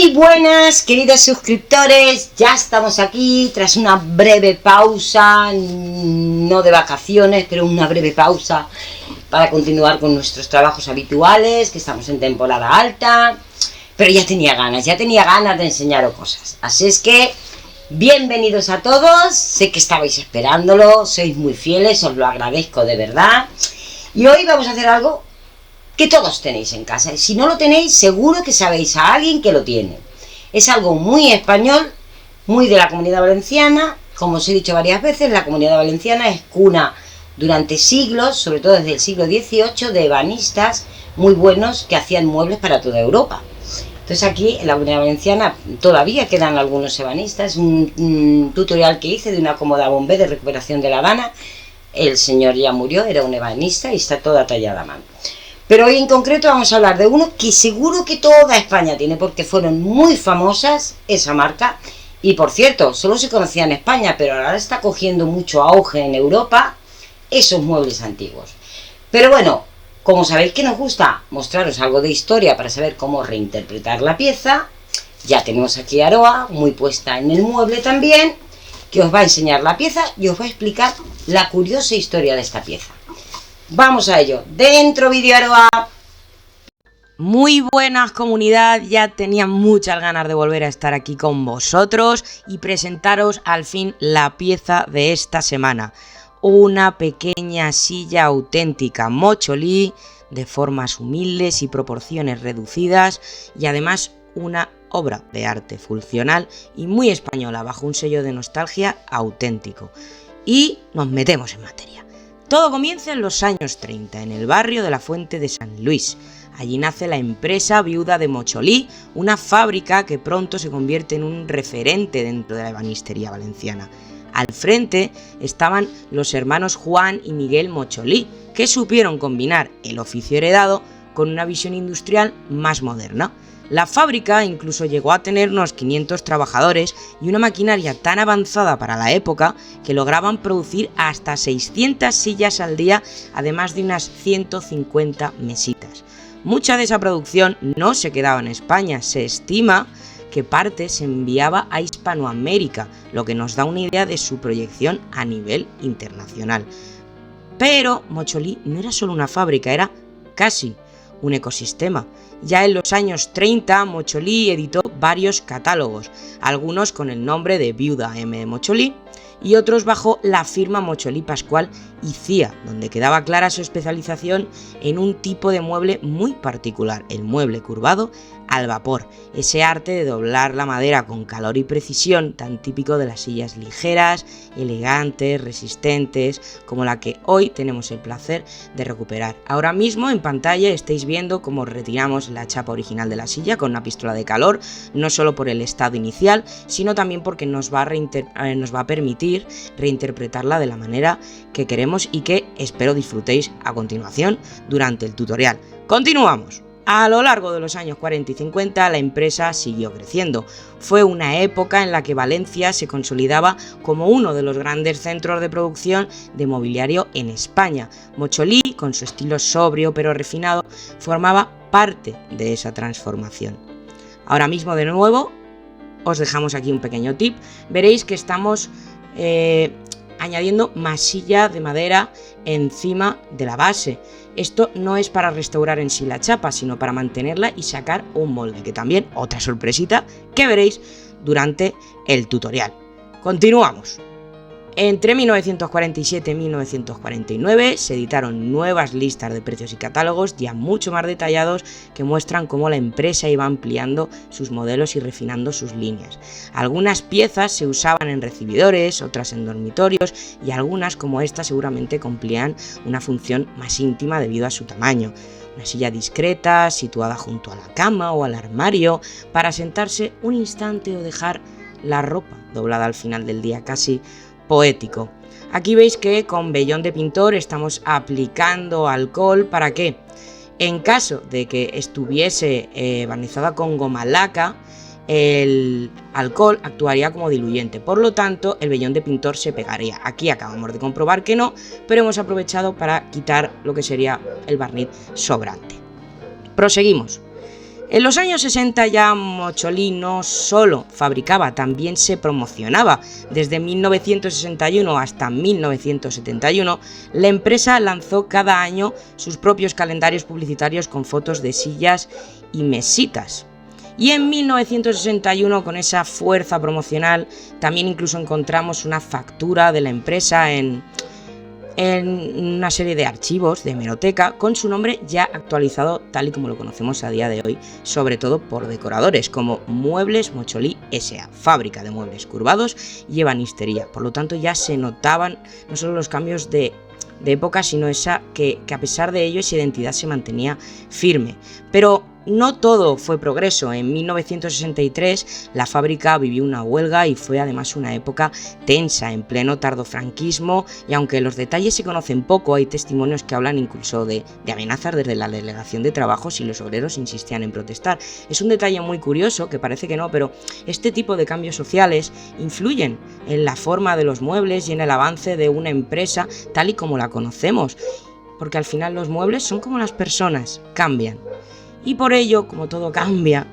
Muy buenas, queridos suscriptores, ya estamos aquí tras una breve pausa, no de vacaciones, pero una breve pausa para continuar con nuestros trabajos habituales, que estamos en temporada alta, pero ya tenía ganas de enseñaros cosas, así es que bienvenidos a todos, sé que estabais esperándolo, sois muy fieles, os lo agradezco de verdad, y hoy vamos a hacer algo que todos tenéis en casa, y si no lo tenéis, seguro que sabéis a alguien que lo tiene. Es algo muy español, muy de la Comunidad Valenciana. Como os he dicho varias veces, la Comunidad Valenciana es cuna durante siglos, sobre todo desde el siglo XVIII, de ebanistas muy buenos que hacían muebles para toda Europa. Entonces aquí en la Comunidad Valenciana todavía quedan algunos ebanistas. Un tutorial que hice de una cómoda bombé de recuperación de La Habana, el señor ya murió, era un ebanista y está toda tallada a mano. Pero hoy en concreto vamos a hablar de uno que seguro que toda España tiene, porque fueron muy famosas esa marca. Y por cierto, solo se conocía en España, pero ahora está cogiendo mucho auge en Europa esos muebles antiguos. Pero bueno, como sabéis que nos gusta mostraros algo de historia para saber cómo reinterpretar la pieza, ya tenemos aquí a Aroa, muy puesta en el mueble también, que os va a enseñar la pieza y os va a explicar la curiosa historia de esta pieza. Vamos a ello, dentro vídeo Aroa. Muy buenas comunidad, ya tenía muchas ganas de volver a estar aquí con vosotros y presentaros al fin la pieza de esta semana. Una pequeña silla auténtica Mocholi de formas humildes y proporciones reducidas y además una obra de arte funcional y muy española bajo un sello de nostalgia auténtico. Y nos metemos en materia. Todo comienza en los años 30, en el barrio de la Fuente de San Luis. Allí nace la empresa viuda de Mocholi, una fábrica que pronto se convierte en un referente dentro de la ebanistería valenciana. Al frente estaban los hermanos Juan y Miguel Mocholi, que supieron combinar el oficio heredado con una visión industrial más moderna. La fábrica incluso llegó a tener unos 500 trabajadores y una maquinaria tan avanzada para la época que lograban producir hasta 600 sillas al día, además de unas 150 mesitas. Mucha de esa producción no se quedaba en España, se estima que parte se enviaba a Hispanoamérica, lo que nos da una idea de su proyección a nivel internacional. Pero Mocholi no era solo una fábrica, era casi un ecosistema. Ya en los años 30, Mocholi editó varios catálogos, algunos con el nombre de Viuda M. Mocholi y otros bajo la firma Mocholi Pascual y Cía, donde quedaba clara su especialización en un tipo de mueble muy particular, el mueble curvado al vapor, ese arte de doblar la madera con calor y precisión tan típico de las sillas ligeras, elegantes, resistentes, como la que hoy tenemos el placer de recuperar. Ahora mismo en pantalla estáis viendo cómo retiramos la chapa original de la silla con una pistola de calor, no solo por el estado inicial, sino también porque nos va a permitir reinterpretarla de la manera que queremos y que espero disfrutéis a continuación durante el tutorial. Continuamos. A lo largo de los años 40 y 50 la empresa siguió creciendo. Fue una época en la que Valencia se consolidaba como uno de los grandes centros de producción de mobiliario en España. Mocholi, con su estilo sobrio pero refinado, formaba parte de esa transformación. Ahora mismo de nuevo os dejamos aquí un pequeño tip. Veréis que estamos añadiendo masilla de madera encima de la base. Esto no es para restaurar en sí la chapa, sino para mantenerla y sacar un molde, que también otra sorpresita que veréis durante el tutorial. Continuamos. Entre 1947 y 1949 se editaron nuevas listas de precios y catálogos ya mucho más detallados que muestran cómo la empresa iba ampliando sus modelos y refinando sus líneas. Algunas piezas se usaban en recibidores, otras en dormitorios y algunas como esta seguramente cumplían una función más íntima debido a su tamaño. Una silla discreta, situada junto a la cama o al armario, para sentarse un instante o dejar la ropa doblada al final del día, casi poético. Aquí veis que con vellón de pintor estamos aplicando alcohol. ¿Para qué? En caso de que estuviese barnizada con goma laca, el alcohol actuaría como diluyente, por lo tanto el vellón de pintor se pegaría. Aquí acabamos de comprobar que no, pero hemos aprovechado para quitar lo que sería el barniz sobrante. Proseguimos. En los años 60 ya Mocholi no solo fabricaba, también se promocionaba. Desde 1961 hasta 1971, la empresa lanzó cada año sus propios calendarios publicitarios con fotos de sillas y mesitas. Y en 1961, con esa fuerza promocional, también incluso encontramos una factura de la empresa en una serie de archivos de hemeroteca con su nombre ya actualizado tal y como lo conocemos a día de hoy, sobre todo por decoradores como Muebles Mocholi S.A., fábrica de muebles curvados y ebanistería. Por lo tanto ya se notaban no solo los cambios de época, sino esa que a pesar de ello esa identidad se mantenía firme. Pero no todo fue progreso. En 1963 la fábrica vivió una huelga y fue además una época tensa, en pleno tardofranquismo, y aunque los detalles se conocen poco, hay testimonios que hablan incluso de amenazas desde la delegación de trabajo si los obreros insistían en protestar. Es un detalle muy curioso, que parece que no, pero este tipo de cambios sociales influyen en la forma de los muebles y en el avance de una empresa tal y como la conocemos, porque al final los muebles son como las personas, cambian. Y por ello, como todo cambia,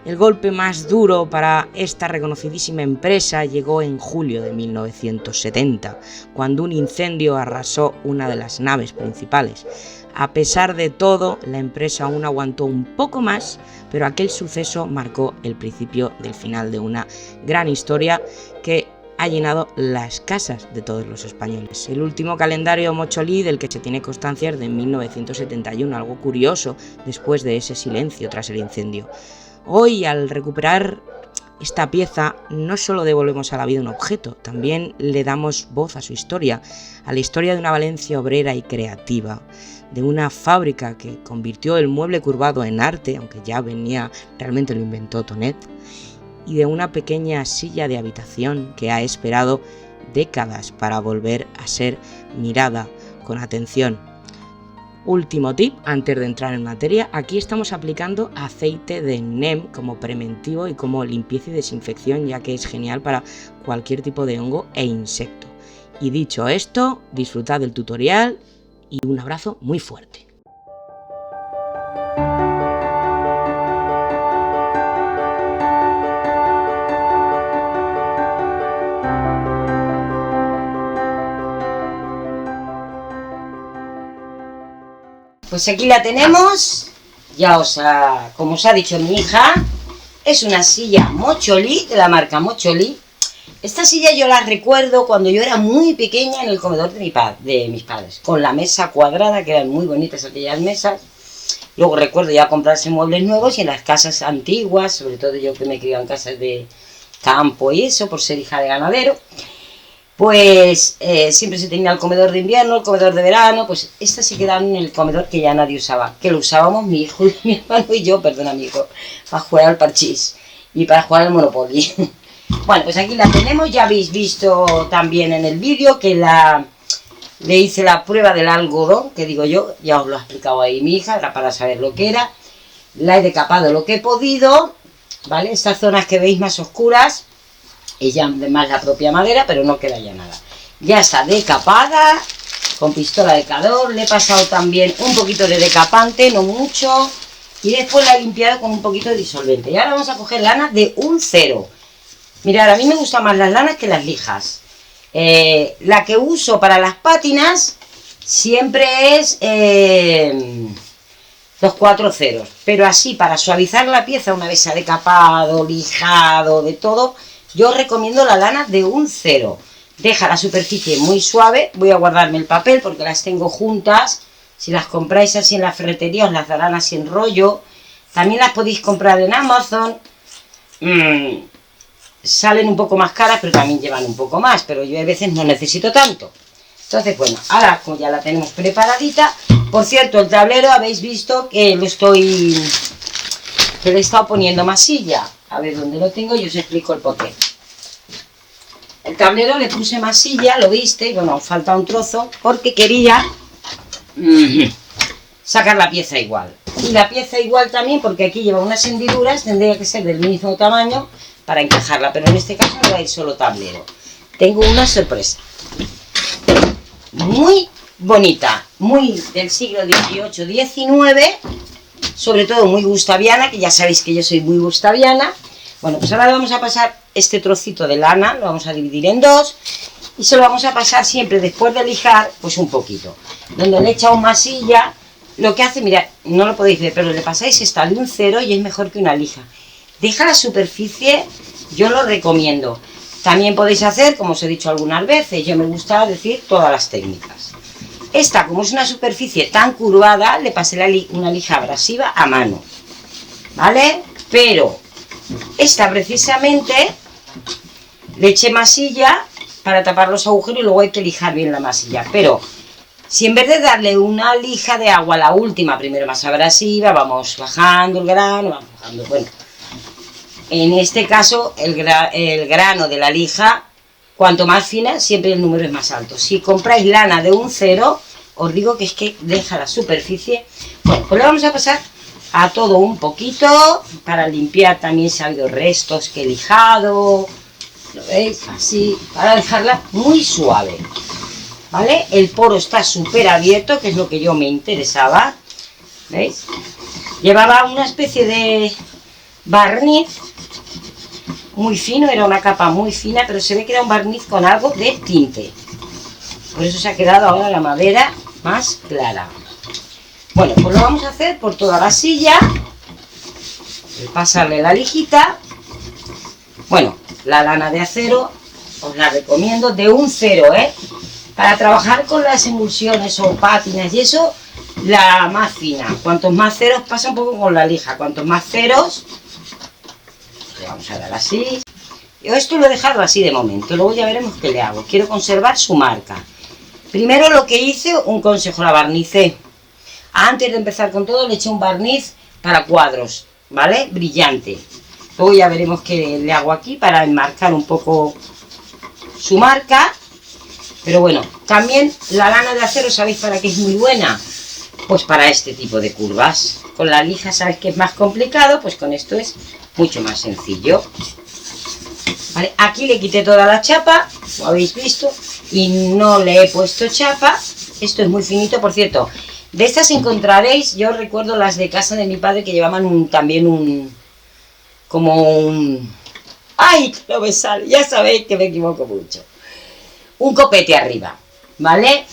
el golpe más duro para esta reconocidísima empresa llegó en julio de 1970, cuando un incendio arrasó una de las naves principales. A pesar de todo, la empresa aún aguantó un poco más, pero aquel suceso marcó el principio del final de una gran historia que ha llenado las casas de todos los españoles. El último calendario Mocholi del que se tiene constancia es de 1971, algo curioso después de ese silencio tras el incendio. Hoy, al recuperar esta pieza, no solo devolvemos a la vida un objeto, también le damos voz a su historia, a la historia de una Valencia obrera y creativa, de una fábrica que convirtió el mueble curvado en arte, aunque ya realmente lo inventó Tonet, y de una pequeña silla de habitación que ha esperado décadas para volver a ser mirada con atención. Último tip antes de entrar en materia: aquí estamos aplicando aceite de neem como preventivo y como limpieza y desinfección, ya que es genial para cualquier tipo de hongo e insecto. Y dicho esto, disfrutad del tutorial y un abrazo muy fuerte. Pues aquí la tenemos, como os ha dicho mi hija, es una silla Mocholi, de la marca Mocholi. Esta silla yo la recuerdo cuando yo era muy pequeña en el comedor de mis padres, con la mesa cuadrada, que eran muy bonitas aquellas mesas. Luego recuerdo ya comprarse muebles nuevos y en las casas antiguas, sobre todo yo que me crié en casas de campo y eso, por ser hija de ganadero, pues siempre se tenía el comedor de invierno, el comedor de verano. Pues estas se quedaron en el comedor que ya nadie usaba, que lo usábamos mi hijo y mi hermano y yo, mi hijo, para jugar al parchís y para jugar al Monopoly. Bueno, pues aquí la tenemos, ya habéis visto también en el vídeo que le hice la prueba del algodón, que digo yo, ya os lo ha explicado ahí mi hija, era para saber lo que era. La he decapado lo que he podido, ¿vale? Estas zonas que veis más oscuras, es ya más la propia madera, pero no queda ya nada. Ya está decapada, con pistola de calor. Le he pasado también un poquito de decapante, no mucho, y después la he limpiado con un poquito de disolvente. Y ahora vamos a coger lana de un 0. Mirad, a mí me gustan más las lanas que las lijas. La que uso para las pátinas siempre es los 4 ceros, pero así para suavizar la pieza una vez se ha decapado, lijado, de todo, yo recomiendo la lana de un 0. Deja la superficie muy suave. Voy a guardarme el papel porque las tengo juntas. Si las compráis así en la ferretería os las darán así en rollo. También las podéis comprar en Amazon. Salen un poco más caras, pero también llevan un poco más, pero yo a veces no necesito tanto. Entonces, bueno, ahora como ya la tenemos preparadita. Por cierto, el tablero habéis visto que le he estado poniendo masilla. A ver dónde lo tengo y os explico el porqué. El tablero le puse masilla, lo viste, bueno, falta un trozo, porque quería sacar la pieza igual. Y la pieza igual también, porque aquí lleva unas hendiduras, tendría que ser del mismo tamaño para encajarla, pero en este caso no va a ir solo tablero. Tengo una sorpresa. Muy bonita, muy del siglo XVIII-XIX, sobre todo muy gustaviana, que ya sabéis que yo soy muy gustaviana. Bueno, pues ahora le vamos a pasar este trocito de lana, lo vamos a dividir en dos y se lo vamos a pasar siempre después de lijar, pues un poquito. Donde le echa un masilla, lo que hace, mirad, no lo podéis ver, pero le pasáis esta de un cero y es mejor que una lija. Deja la superficie, yo lo recomiendo. También podéis hacer, como os he dicho algunas veces, yo me gusta decir todas las técnicas. Esta, como es una superficie tan curvada, le pasé una lija abrasiva a mano, ¿vale? Pero esta precisamente le eché masilla para tapar los agujeros y luego hay que lijar bien la masilla. Pero si en vez de darle una lija de agua a la última, primero más abrasiva, vamos bajando el grano, vamos bajando, bueno. En este caso, el grano de la lija, cuanto más fina, siempre el número es más alto. Si compráis lana de un cero, os digo que es que deja la superficie. Bueno, pues le vamos a pasar a todo un poquito, para limpiar también si ha habido restos que he lijado. ¿Lo veis? Así, para dejarla muy suave. ¿Vale? El poro está súper abierto, que es lo que yo me interesaba. ¿Veis? Llevaba una especie de barniz muy fino, era una capa muy fina, pero se ve que era un barniz con algo de tinte. Por eso se ha quedado ahora la madera más clara. Bueno, pues lo vamos a hacer por toda la silla. Pasarle la lijita. Bueno, la lana de acero os la recomiendo de un cero, ¿eh? Para trabajar con las emulsiones o pátinas y eso, la más fina. Cuantos más ceros, pasa un poco con la lija. Cuantos más ceros, le vamos a dar así. Yo esto lo he dejado así de momento, luego ya veremos qué le hago. Quiero conservar su marca. Primero lo que hice, un consejo, la barnicé. Antes de empezar con todo le eché un barniz para cuadros, ¿vale? Brillante. Luego ya veremos qué le hago aquí para enmarcar un poco su marca. Pero bueno, también la lana de acero, ¿sabéis para qué es muy buena? Pues para este tipo de curvas. Con la lija sabéis que es más complicado, pues con esto es mucho más sencillo. Vale, aquí le quité toda la chapa, lo habéis visto, y no le he puesto chapa. Esto es muy finito, por cierto. De estas encontraréis, yo recuerdo las de casa de mi padre que llevaban también un... ¡Ay! No me sale, ya sabéis que me equivoco mucho. Un copete arriba, ¿vale?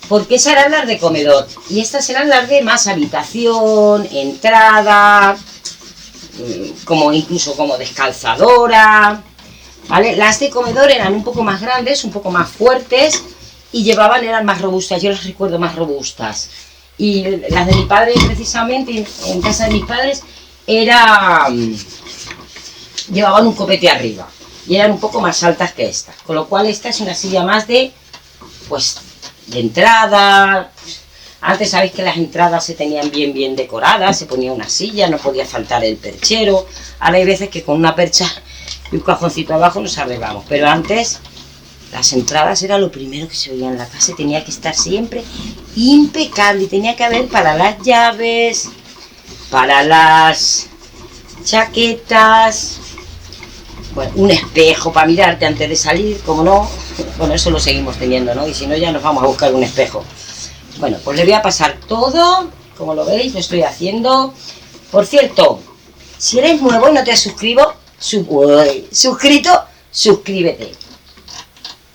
Porque esas eran las de comedor. Y estas eran las de más habitación, entrada, incluso como descalzadora, ¿vale? Las de comedor eran un poco más grandes, un poco más fuertes y eran más robustas. Yo las recuerdo más robustas. Y las de mi padre, precisamente, en casa de mis padres, llevaban un copete arriba y eran un poco más altas que esta, con lo cual esta es una silla más de entrada. Antes sabéis que las entradas se tenían bien decoradas, se ponía una silla, no podía faltar el perchero. Ahora hay veces que con una percha y un cajoncito abajo nos arreglamos, pero antes las entradas era lo primero que se veía en la casa y tenía que estar siempre impecable, y tenía que haber para las llaves, para las chaquetas, bueno, un espejo para mirarte antes de salir, como no. Bueno, eso lo seguimos teniendo, ¿no? Y si no, ya nos vamos a buscar un espejo. Bueno, pues le voy a pasar todo, como lo veis, lo estoy haciendo. Por cierto, si eres nuevo y no te has suscrito, suscríbete.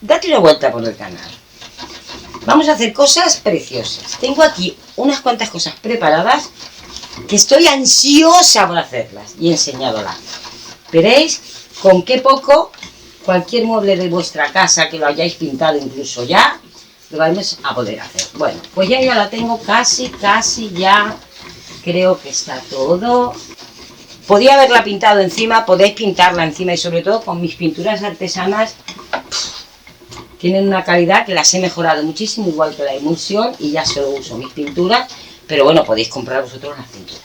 Date una vuelta por el canal. Vamos a hacer cosas preciosas. Tengo aquí unas cuantas cosas preparadas que estoy ansiosa por hacerlas y enseñándolas. Veréis con qué poco cualquier mueble de vuestra casa que lo hayáis pintado incluso ya, lo vamos a poder hacer. Bueno, pues ya la tengo casi ya. Creo que está todo. Podía haberla pintado encima, podéis pintarla encima y sobre todo con mis pinturas artesanas. Tienen una calidad que las he mejorado muchísimo, igual que la emulsión, y ya solo uso mis pinturas, pero bueno, podéis comprar vosotros las pinturas.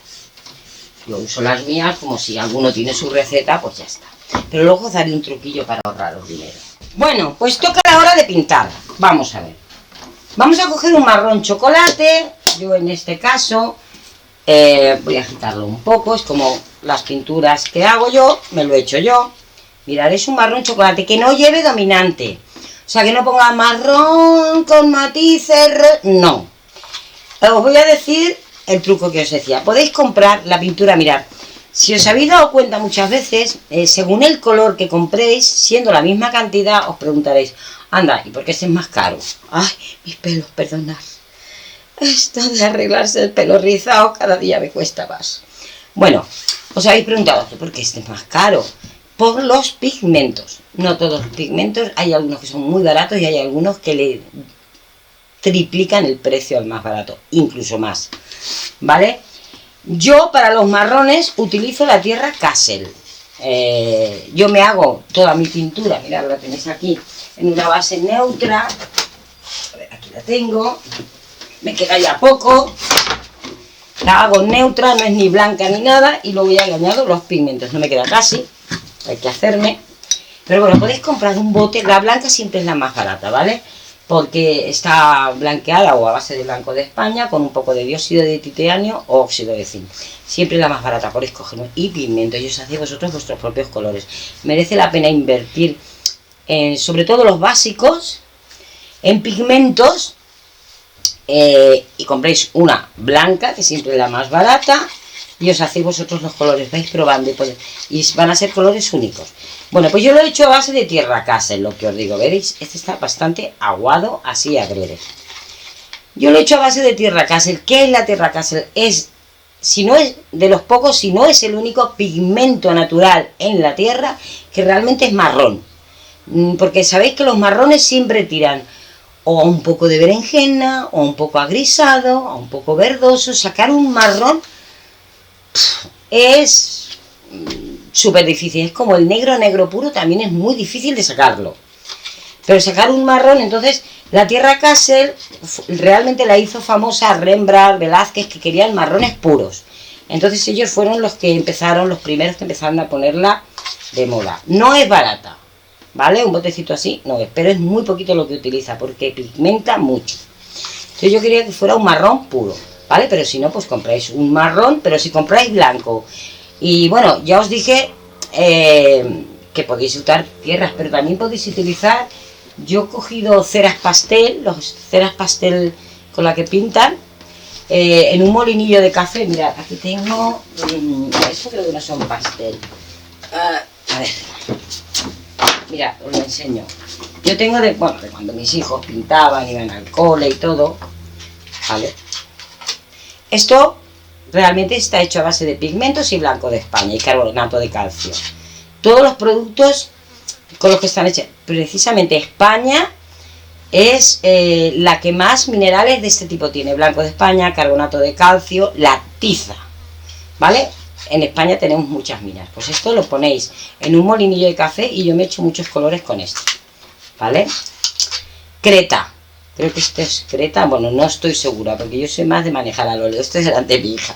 Yo uso las mías, como si alguno tiene su receta, pues ya está. Pero luego os daré un truquillo para ahorraros dinero. Bueno, pues toca la hora de pintar. Vamos a ver. Vamos a coger un marrón chocolate. Yo en este caso voy a agitarlo un poco. Es como las pinturas que hago yo, me lo he hecho yo. Mirad, es un marrón chocolate que no lleve dominante. O sea, que no ponga marrón con matices, no. Os voy a decir el truco que os decía. Podéis comprar la pintura, mirad. Si os habéis dado cuenta muchas veces, según el color que compréis, siendo la misma cantidad, os preguntaréis, anda, ¿y por qué este es más caro? Ay, mis pelos, perdonad. Esto de arreglarse el pelo rizado cada día me cuesta más. Bueno, os habéis preguntado, ¿por qué este es más caro? Por los pigmentos. No todos los pigmentos, hay algunos que son muy baratos y hay algunos que le triplican el precio al más barato, incluso más, ¿vale? Yo para los marrones utilizo la tierra Kassel. Yo me hago toda mi pintura, mirad, la tenéis aquí, en una base neutra. A ver, aquí la tengo. Me queda ya poco. La hago neutra, no es ni blanca ni nada. Y luego ya le añado los pigmentos. No me queda casi, hay que hacerme. Pero bueno, podéis comprar un bote. La blanca siempre es la más barata, ¿vale? Porque está blanqueada o a base de blanco de España con un poco de dióxido de titanio o óxido de zinc. Siempre la más barata, podéis cogerlo. Y pigmento, y os hacéis vosotros vuestros propios colores. Merece la pena invertir en, sobre todo los básicos, en pigmentos, y compréis una blanca, que siempre es la más barata, y os hacéis vosotros los colores, vais probando y van a ser colores únicos. Bueno, pues yo lo he hecho a base de tierra Kassel, lo que os digo, veréis, este está bastante aguado, así agrede. Yo lo he hecho a base de tierra Kassel. ¿Qué es la tierra Kassel? Es, si no es de los pocos, si no es el único pigmento natural en la tierra que realmente es marrón. Porque sabéis que los marrones siempre tiran o a un poco de berenjena, o un poco agrisado, o un poco verdoso. Sacar un marrón es súper difícil. Es como el negro puro, también es muy difícil de sacarlo. Pero sacar un marrón, entonces la tierra Kassel realmente la hizo famosa Rembrandt, Velázquez, que querían marrones puros. Entonces ellos fueron los primeros que empezaron a ponerla de moda. No es barata, ¿vale? Un botecito así no es, pero es muy poquito lo que utiliza porque pigmenta mucho. Entonces yo quería que fuera un marrón puro, ¿vale? Pero si no, pues compráis un marrón, pero si compráis blanco. Y bueno, ya os dije que podéis usar tierras, pero también podéis utilizar, yo he cogido ceras pastel, ceras pastel con la que pintan, en un molinillo de café. Mirad, aquí tengo, esto creo que no son pastel. A ver, mirad, os lo enseño. Yo tengo de cuando mis hijos pintaban, iban al cole y todo, ¿vale? Esto realmente está hecho a base de pigmentos y blanco de España y carbonato de calcio. Todos los productos con los que están hechos, precisamente España es la que más minerales de este tipo tiene. Blanco de España, carbonato de calcio, la tiza, ¿vale? En España tenemos muchas minas. Pues esto lo ponéis en un molinillo de café y yo me he hecho muchos colores con esto, ¿vale? Creta. Creo que esto es creta, bueno, no estoy segura, porque yo soy más de manejar al óleo, esto es delante de mi hija.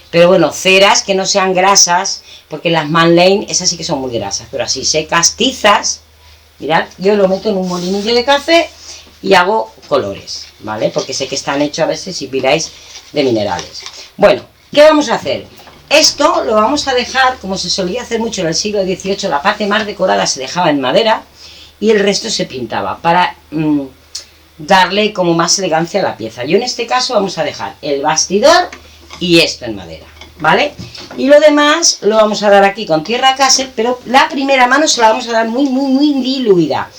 Pero bueno, ceras que no sean grasas, porque las Manlane, esas sí que son muy grasas, pero así secas, tizas, mirad, yo lo meto en un molinillo de café y hago colores, ¿vale? Porque sé que están hechos a veces, si miráis, de minerales. Bueno, ¿qué vamos a hacer? Esto lo vamos a dejar, como se solía hacer mucho en el siglo XVIII, la parte más decorada se dejaba en madera y el resto se pintaba, para darle como más elegancia a la pieza. Yo en este caso vamos a dejar el bastidor y esto en madera, ¿vale? Y lo demás lo vamos a dar aquí con tierra Kassel, pero la primera mano se la vamos a dar muy diluida.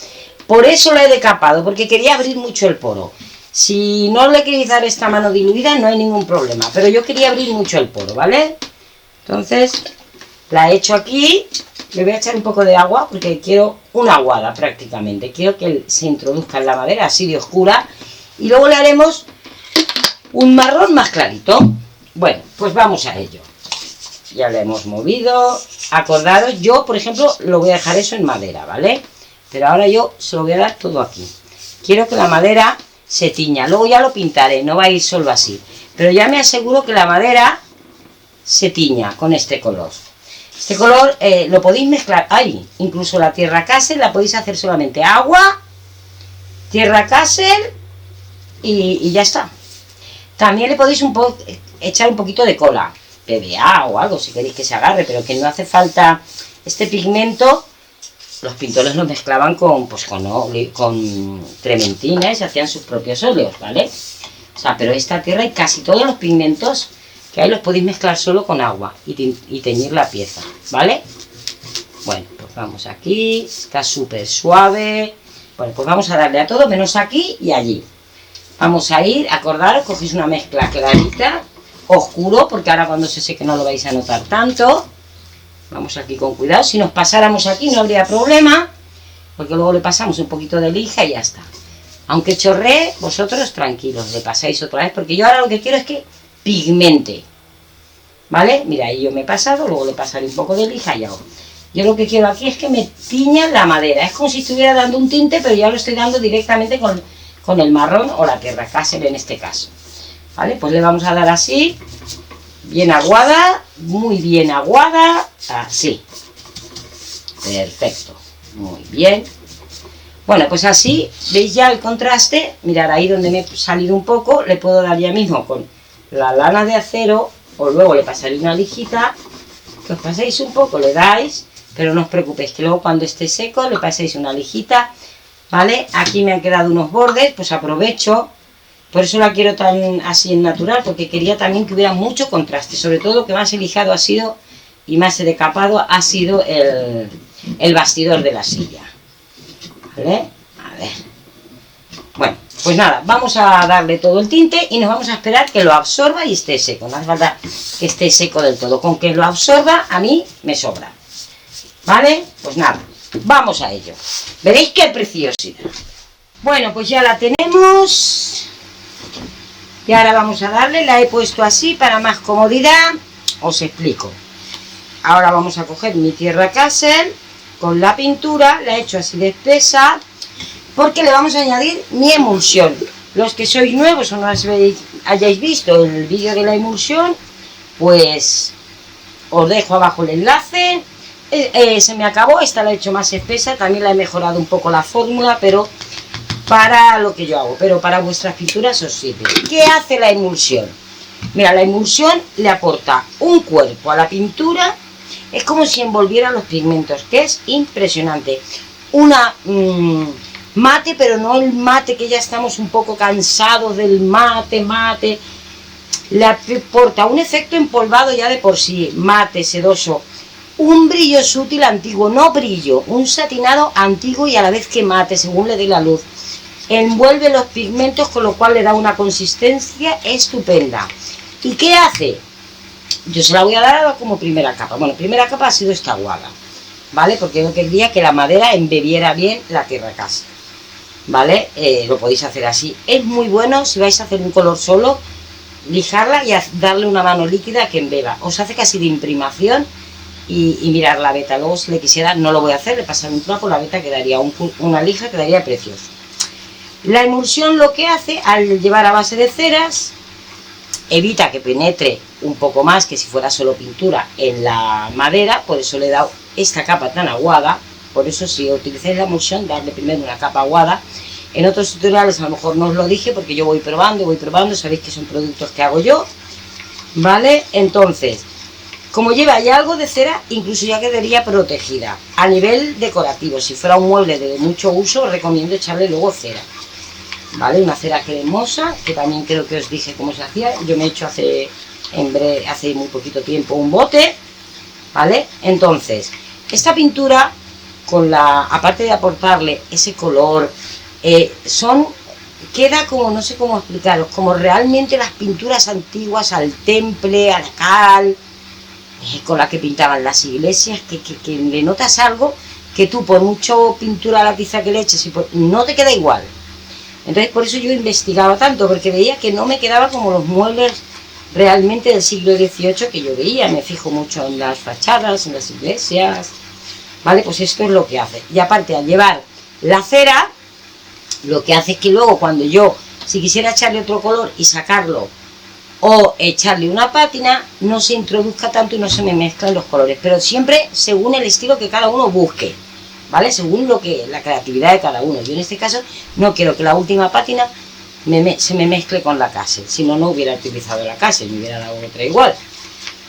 Por eso la he decapado, porque quería abrir mucho el poro. Si no le queréis dar esta mano diluida no hay ningún problema, pero yo quería abrir mucho el poro, ¿vale? Entonces la he hecho aquí. Le voy a echar un poco de agua porque quiero una aguada prácticamente. Quiero que se introduzca en la madera así de oscura. Y luego le haremos un marrón más clarito. Bueno, pues vamos a ello. Ya le hemos movido. Acordaros, yo por ejemplo lo voy a dejar eso en madera, ¿vale? Pero ahora yo se lo voy a dar todo aquí. Quiero que la madera se tiña. Luego ya lo pintaré, no va a ir solo así. Pero ya me aseguro que la madera se tiña con este color. Este color lo podéis mezclar ahí, incluso la tierra Kassel la podéis hacer solamente agua, tierra Kassel y ya está. También le podéis echar un poquito de cola, PVA o algo si queréis que se agarre, pero que no hace falta este pigmento. Los pintores lo mezclaban con trementina y se hacían sus propios óleos, ¿vale? O sea, pero esta tierra y casi todos los pigmentos que ahí los podéis mezclar solo con agua y teñir la pieza, ¿vale? Bueno, pues vamos aquí, está súper suave. Bueno, pues vamos a darle a todo, menos aquí y allí. Vamos a ir, acordaros, cogéis una mezcla clarita, oscuro, porque ahora cuando se seque no lo vais a notar tanto. Vamos aquí con cuidado, si nos pasáramos aquí no habría problema, porque luego le pasamos un poquito de lija y ya está. Aunque chorree, vosotros tranquilos, le pasáis otra vez, porque yo ahora lo que quiero es que pigmente, ¿vale? Mira, ahí yo me he pasado, luego le pasaré un poco de lija y ahora. Yo lo que quiero aquí es que me tiña la madera, es como si estuviera dando un tinte, pero ya lo estoy dando directamente con el marrón o la tierra cácer en este caso, ¿vale? Pues le vamos a dar así, bien aguada, muy bien aguada, así, perfecto, muy bien. Bueno, pues así, veis ya el contraste, mirad ahí donde me he salido un poco, le puedo dar ya mismo con la lana de acero, o luego le pasaré una lijita, que os paséis un poco, le dais, pero no os preocupéis, que luego cuando esté seco le paséis una lijita, ¿vale? Aquí me han quedado unos bordes, pues aprovecho, por eso la quiero tan así en natural, porque quería también que hubiera mucho contraste, sobre todo lo que más he lijado ha sido, y más he decapado, ha sido el bastidor de la silla. ¿Vale? A ver. Bueno, pues nada, vamos a darle todo el tinte y nos vamos a esperar que lo absorba y esté seco. No hace falta que esté seco del todo. Con que lo absorba, a mí me sobra. ¿Vale? Pues nada, vamos a ello. Veréis qué preciosidad. Bueno, pues ya la tenemos. Y ahora vamos a darle, la he puesto así para más comodidad. Os explico. Ahora vamos a coger mi tierra cácer con la pintura, la he hecho así de espesa, porque le vamos a añadir mi emulsión. Los que sois nuevos o no hayáis visto el vídeo de la emulsión, pues os dejo abajo el enlace. Se me acabó, esta la he hecho más espesa, también la he mejorado un poco la fórmula, pero para lo que yo hago, pero para vuestras pinturas os sirve. ¿Qué hace la emulsión? Mira, la emulsión le aporta un cuerpo a la pintura. Es como si envolviera los pigmentos, que es impresionante. Una mate, pero no el mate que ya estamos un poco cansados del mate. Le aporta un efecto empolvado ya de por sí, mate, sedoso. Un brillo sutil antiguo, no brillo, un satinado antiguo y a la vez que mate, según le dé la luz. Envuelve los pigmentos, con lo cual le da una consistencia estupenda. ¿Y qué hace? Yo se la voy a dar ahora como primera capa. Bueno, primera capa ha sido esta aguada, ¿vale? Porque yo quería que la madera embebiera bien la tierra cácer, ¿vale? Lo podéis hacer así. Es muy bueno si vais a hacer un color solo, lijarla y darle una mano líquida que embeba. Os hace casi de imprimación y mirar la veta. Luego si le quisiera, no lo voy a hacer, le pasaré un trapo, la veta quedaría, una lija quedaría precioso. La emulsión lo que hace, al llevar a base de ceras, evita que penetre un poco más que si fuera solo pintura en la madera, por eso le he dado esta capa tan aguada. Por eso si utilizáis la emulsión, darle primero una capa aguada. En otros tutoriales a lo mejor no os lo dije porque yo voy probando, sabéis que son productos que hago yo, ¿vale? Entonces, como lleva ya algo de cera, incluso ya quedaría protegida. A nivel decorativo, si fuera un mueble de mucho uso, os recomiendo echarle luego cera, ¿vale? Una cera cremosa, que también creo que os dije cómo se hacía. Yo me he hecho hace muy poquito tiempo un bote, ¿vale? Entonces, esta pintura, aparte de aportarle ese color, queda como, no sé cómo explicaros, como realmente las pinturas antiguas al temple, a la cal, con la que pintaban las iglesias, que le notas algo que tú por mucho pintura a la tiza que le eches no te queda igual. Entonces por eso yo investigaba tanto, porque veía que no me quedaba como los muebles realmente del siglo XVIII que yo veía. Me fijo mucho en las fachadas, en las iglesias, ¿vale? Pues esto es lo que hace. Y aparte, al llevar la cera, lo que hace es que luego cuando yo, si quisiera echarle otro color y sacarlo, o echarle una pátina, no se introduzca tanto y no se me mezclan los colores, pero siempre según el estilo que cada uno busque, ¿vale? Según la creatividad de cada uno. Yo en este caso no quiero que la última pátina se me mezcle con la cácer, si no, no hubiera utilizado la cácer, me hubiera dado otra igual,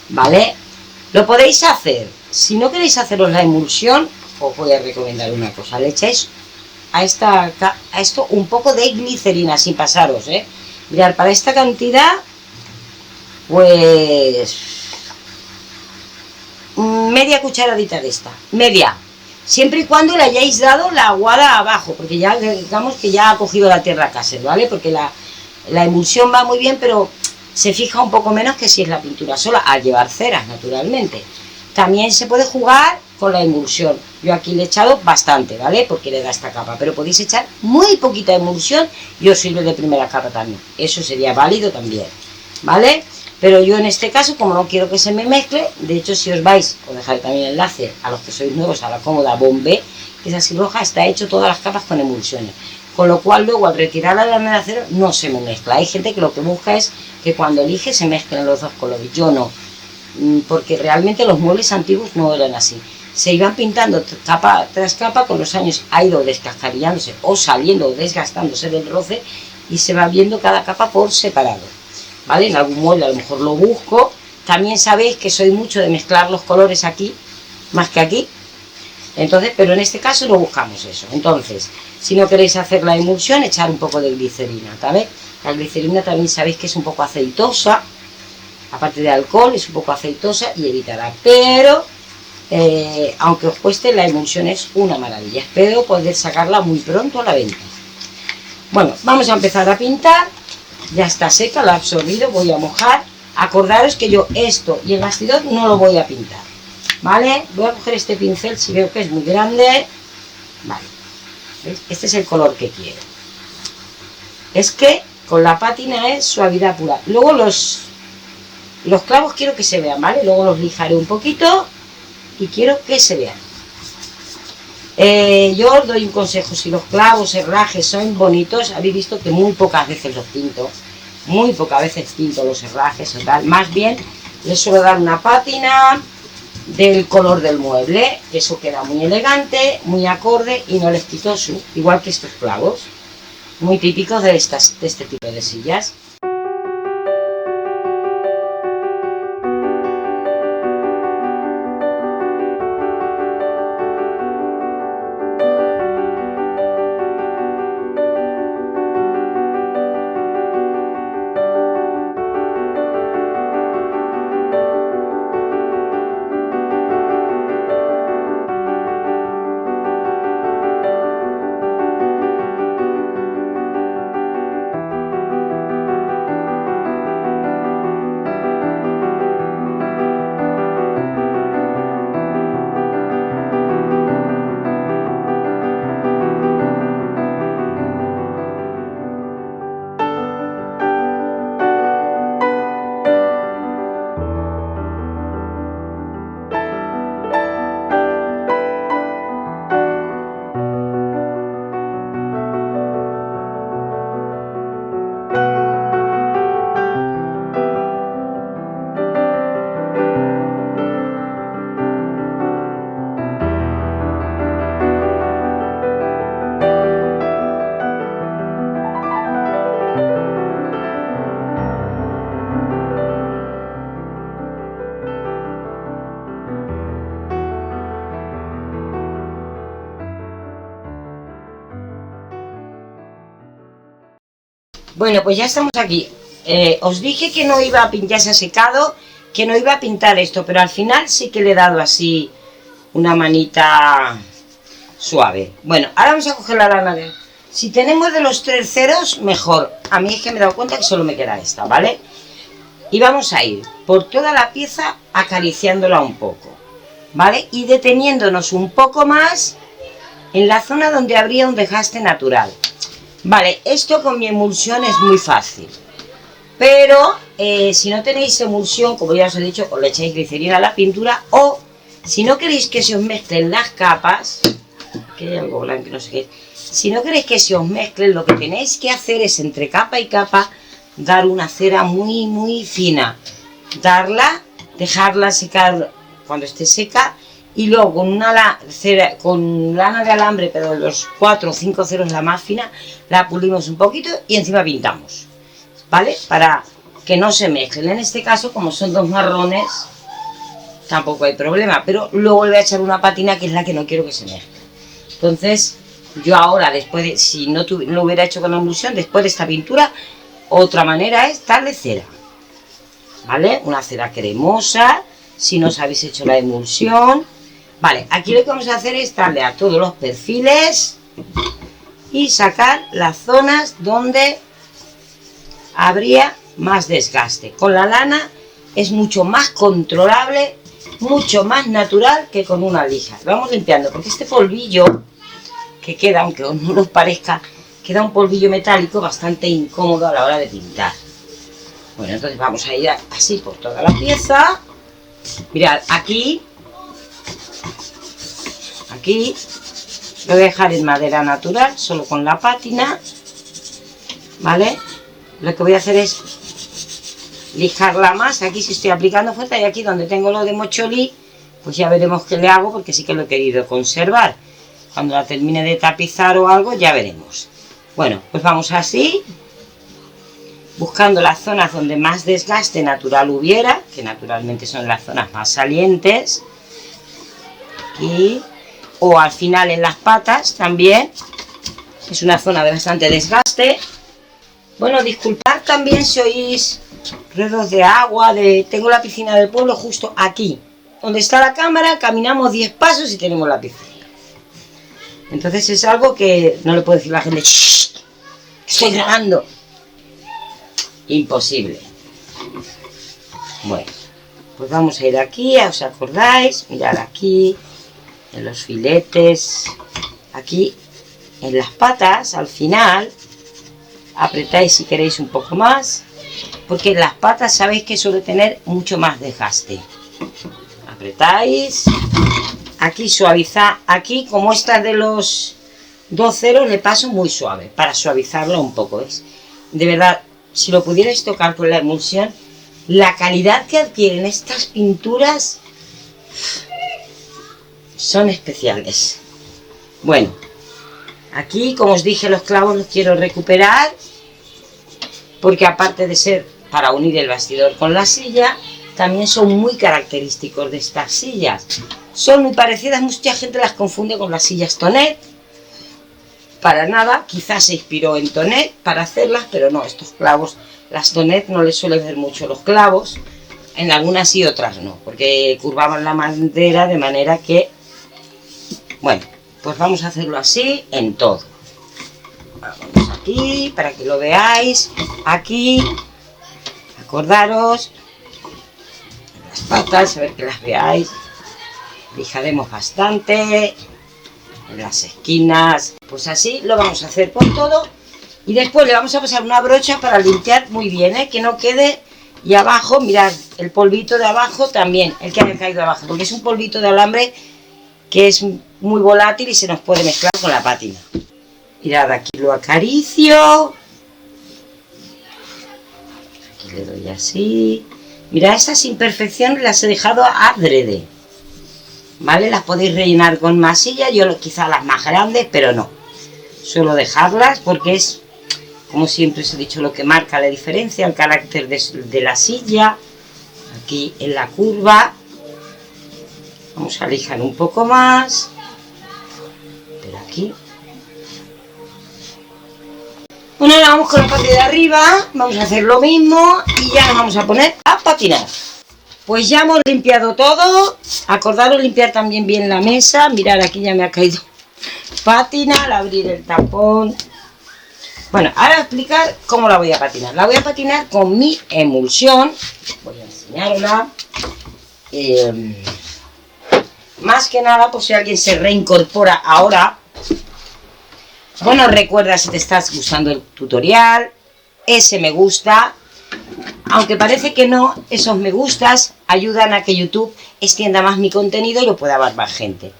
¿vale? Lo podéis hacer. Si no queréis haceros la emulsión, os voy a recomendar una cosa. Le echáis a esto un poco de glicerina, sin pasaros, Mirad, para esta cantidad, pues media cucharadita de esta, media, siempre y cuando le hayáis dado la aguada abajo, porque ya digamos que ya ha cogido la tierra Caser, ¿vale? Porque la emulsión va muy bien, pero se fija un poco menos que si es la pintura sola, al llevar ceras, naturalmente. También se puede jugar con la emulsión. Yo aquí le he echado bastante, ¿vale? Porque le da esta capa, pero podéis echar muy poquita emulsión y os sirve de primera capa también. Eso sería válido también, ¿vale? Pero yo en este caso, como no quiero que se me mezcle, de hecho si os vais, os dejaré también el enlace a los que sois nuevos a la cómoda Bombé, que es así roja, está hecho todas las capas con emulsiones. Con lo cual luego al retirar la lana de acero no se me mezcla. Hay gente que lo que busca es que cuando elige se mezclen los dos colores. Yo no, porque realmente los muebles antiguos no eran así. Se iban pintando capa tras capa, con los años ha ido descascarillándose o saliendo o desgastándose del roce y se va viendo cada capa por separado, ¿vale? En algún mueble a lo mejor lo busco. También sabéis que soy mucho de mezclar los colores aquí más que aquí, entonces, pero en este caso no buscamos eso. Entonces, si no queréis hacer la emulsión, echar un poco de glicerina, ¿sabes? La glicerina también sabéis que es un poco aceitosa, aparte de alcohol, es un poco aceitosa y evitará, pero aunque os cueste, la emulsión es una maravilla. Espero poder sacarla muy pronto a la venta. Bueno, vamos a empezar a pintar. Ya está seca, la he absorbido, voy a mojar. Acordaros que yo esto y el bastidor no lo voy a pintar, ¿vale? Voy a coger este pincel, si veo que es muy grande, vale, ¿veis? Este es el color que quiero. Es que con la pátina es suavidad pura. Luego los clavos quiero que se vean, ¿vale? Luego los lijaré un poquito y quiero que se vean. Yo os doy un consejo: si los clavos, herrajes son bonitos, habéis visto que muy pocas veces los pinto, muy pocas veces pinto los herrajes o tal, más bien les suelo dar una pátina del color del mueble, eso queda muy elegante, muy acorde y no les quito igual que estos clavos, muy típicos de este tipo de sillas. Bueno, pues ya estamos aquí. Os dije que no iba a pintar, ya se ha secado, que no iba a pintar esto, pero al final sí que le he dado así una manita suave. Bueno, ahora vamos a coger la lana de... Si tenemos de los 3 ceros, mejor. A mí es que me he dado cuenta que solo me queda esta, ¿vale? Y vamos a ir por toda la pieza acariciándola un poco, ¿vale? Y deteniéndonos un poco más en la zona donde habría un desgaste natural. Vale, esto con mi emulsión es muy fácil, pero si no tenéis emulsión, como ya os he dicho, os le echáis glicerina a la pintura, o si no queréis que se os mezclen las capas, que hay algo blanco, no sé qué, si no queréis que se os mezclen, lo que tenéis que hacer es entre capa y capa dar una cera muy muy fina, darla, dejarla secar cuando esté seca, y luego con con lana de alambre, pero los 4 o 5 ceros la más fina, la pulimos un poquito y encima pintamos, ¿vale? Para que no se mezclen. En este caso, como son dos marrones, tampoco hay problema, pero luego le voy a echar una patina que es la que no quiero que se mezcle. Entonces, yo ahora, después de, si no lo hubiera hecho con la emulsión, después de esta pintura, otra manera es darle cera. ¿vale? Una cera cremosa, si no os habéis hecho la emulsión. Vale, aquí lo que vamos a hacer es darle a todos los perfiles y sacar las zonas donde habría más desgaste. Con la lana es mucho más controlable, mucho más natural que con una lija. Lo vamos limpiando porque este polvillo que queda, aunque no os parezca, queda un polvillo metálico bastante incómodo a la hora de pintar. Bueno, entonces vamos a ir así por toda la pieza. Mirad, aquí lo voy a dejar en madera natural, solo con la pátina, ¿vale? Lo que voy a hacer es lijarla más. Aquí sí estoy aplicando fuerza y aquí donde tengo lo de mocholí, pues ya veremos qué le hago porque sí que lo he querido conservar. Cuando la termine de tapizar o algo ya veremos. Bueno, pues vamos así, buscando las zonas donde más desgaste natural hubiera, que naturalmente son las zonas más salientes. Aquí, o al final en las patas también, es una zona de bastante desgaste. Bueno, disculpad también si oís ruidos de agua, tengo la piscina del pueblo justo aquí. Donde está la cámara, caminamos 10 pasos y tenemos la piscina. Entonces es algo que no le puedo decir a la gente, ¡shh! Estoy grabando. Imposible. Bueno, pues vamos a ir aquí, ¿os acordáis? Mirad aquí, en los filetes, aquí, en las patas, al final, apretáis si queréis un poco más, porque en las patas sabéis que suele tener mucho más desgaste. Apretáis, aquí suaviza, aquí como esta de los 2 ceros le paso muy suave, para suavizarlo un poco, ¿veis? De verdad, si lo pudierais tocar con la emulsión, la calidad que adquieren estas pinturas son especiales. Bueno, aquí como os dije los clavos los quiero recuperar, porque aparte de ser para unir el bastidor con la silla, también son muy característicos de estas sillas. Son muy parecidas, mucha gente las confunde con las sillas Tonet. Para nada, quizás se inspiró en Tonet para hacerlas, pero no, estos clavos, las Tonet no les suele ver mucho los clavos, en algunas sí, otras no, porque curvaban la madera de manera que, bueno, pues vamos a hacerlo así en todo. Vamos aquí, para que lo veáis, aquí, acordaros, las patas, a ver que las veáis, lijaremos bastante, en las esquinas, pues así lo vamos a hacer por todo y después le vamos a pasar una brocha para limpiar muy bien, que no quede. Y abajo, mirad, el polvito de abajo también, el que haya caído abajo, porque es un polvito de alambre que es muy volátil y se nos puede mezclar con la pátina. Mirad, aquí lo acaricio, aquí le doy así. Mirad, estas imperfecciones las he dejado adrede, ¿vale? Las podéis rellenar con masilla, yo quizá las más grandes, pero no. Suelo dejarlas porque es, como siempre os he dicho, lo que marca la diferencia, el carácter de la silla. Aquí en la curva. Vamos a lijar un poco más. Pero aquí. Bueno, ahora vamos con la parte de arriba. Vamos a hacer lo mismo y ya nos vamos a poner a patinar. Pues ya hemos limpiado todo. Acordaros limpiar también bien la mesa. Mirad, aquí ya me ha caído pátina al abrir el tapón. Bueno, ahora voy a explicar cómo la voy a patinar. La voy a patinar con mi emulsión. Voy a enseñarla. Más que nada, por si alguien se reincorpora ahora. Bueno, recuerda, si te estás gustando el tutorial, ese me gusta. Aunque parece que no, esos me gustas ayudan a que YouTube extienda más mi contenido y lo pueda ver más gente.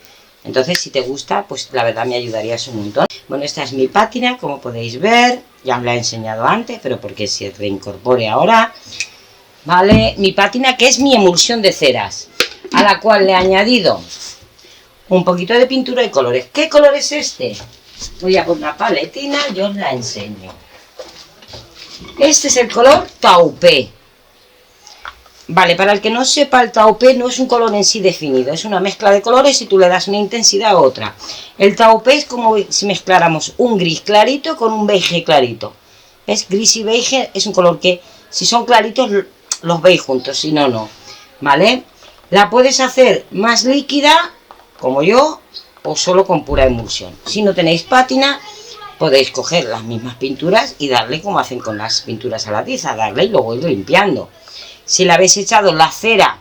Entonces, si te gusta, pues la verdad me ayudarías un montón. Bueno, esta es mi pátina, como podéis ver. Ya os la he enseñado antes, pero porque se reincorpore ahora. Vale, mi pátina, que es mi emulsión de ceras, a la cual le he añadido un poquito de pintura y colores. ¿Qué color es este? Voy a poner una paletina y os la enseño. Este es el color Taupé. Vale, para el que no sepa, el Taupé no es un color en sí definido, es una mezcla de colores y tú le das una intensidad a otra. El Taupé es como si mezcláramos un gris clarito con un beige clarito. ¿Ves? Gris y beige es un color que, si son claritos, los veis juntos, si no, no, ¿vale? La puedes hacer más líquida, como yo, o solo con pura emulsión. Si no tenéis pátina, podéis coger las mismas pinturas y darle como hacen con las pinturas a la tiza, darle y luego ir limpiando. Si le habéis echado la cera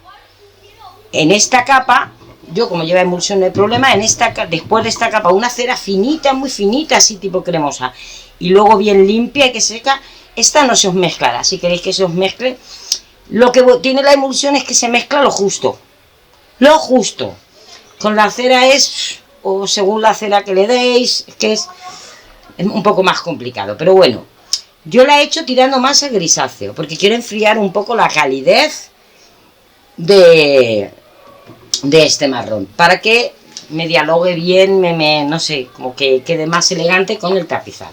en esta capa, yo como lleva emulsión no hay problema, después de esta capa una cera finita, muy finita, así tipo cremosa, y luego bien limpia y que seca, esta no se os mezclará. Si queréis que se os mezcle, lo que tiene la emulsión es que se mezcla lo justo. Lo justo. Con la cera o según la cera que le deis, que es un poco más complicado. Pero bueno, yo la he hecho tirando más a grisáceo, porque quiero enfriar un poco la calidez de este marrón, para que me dialogue bien, no sé, como que quede más elegante con el tapizado.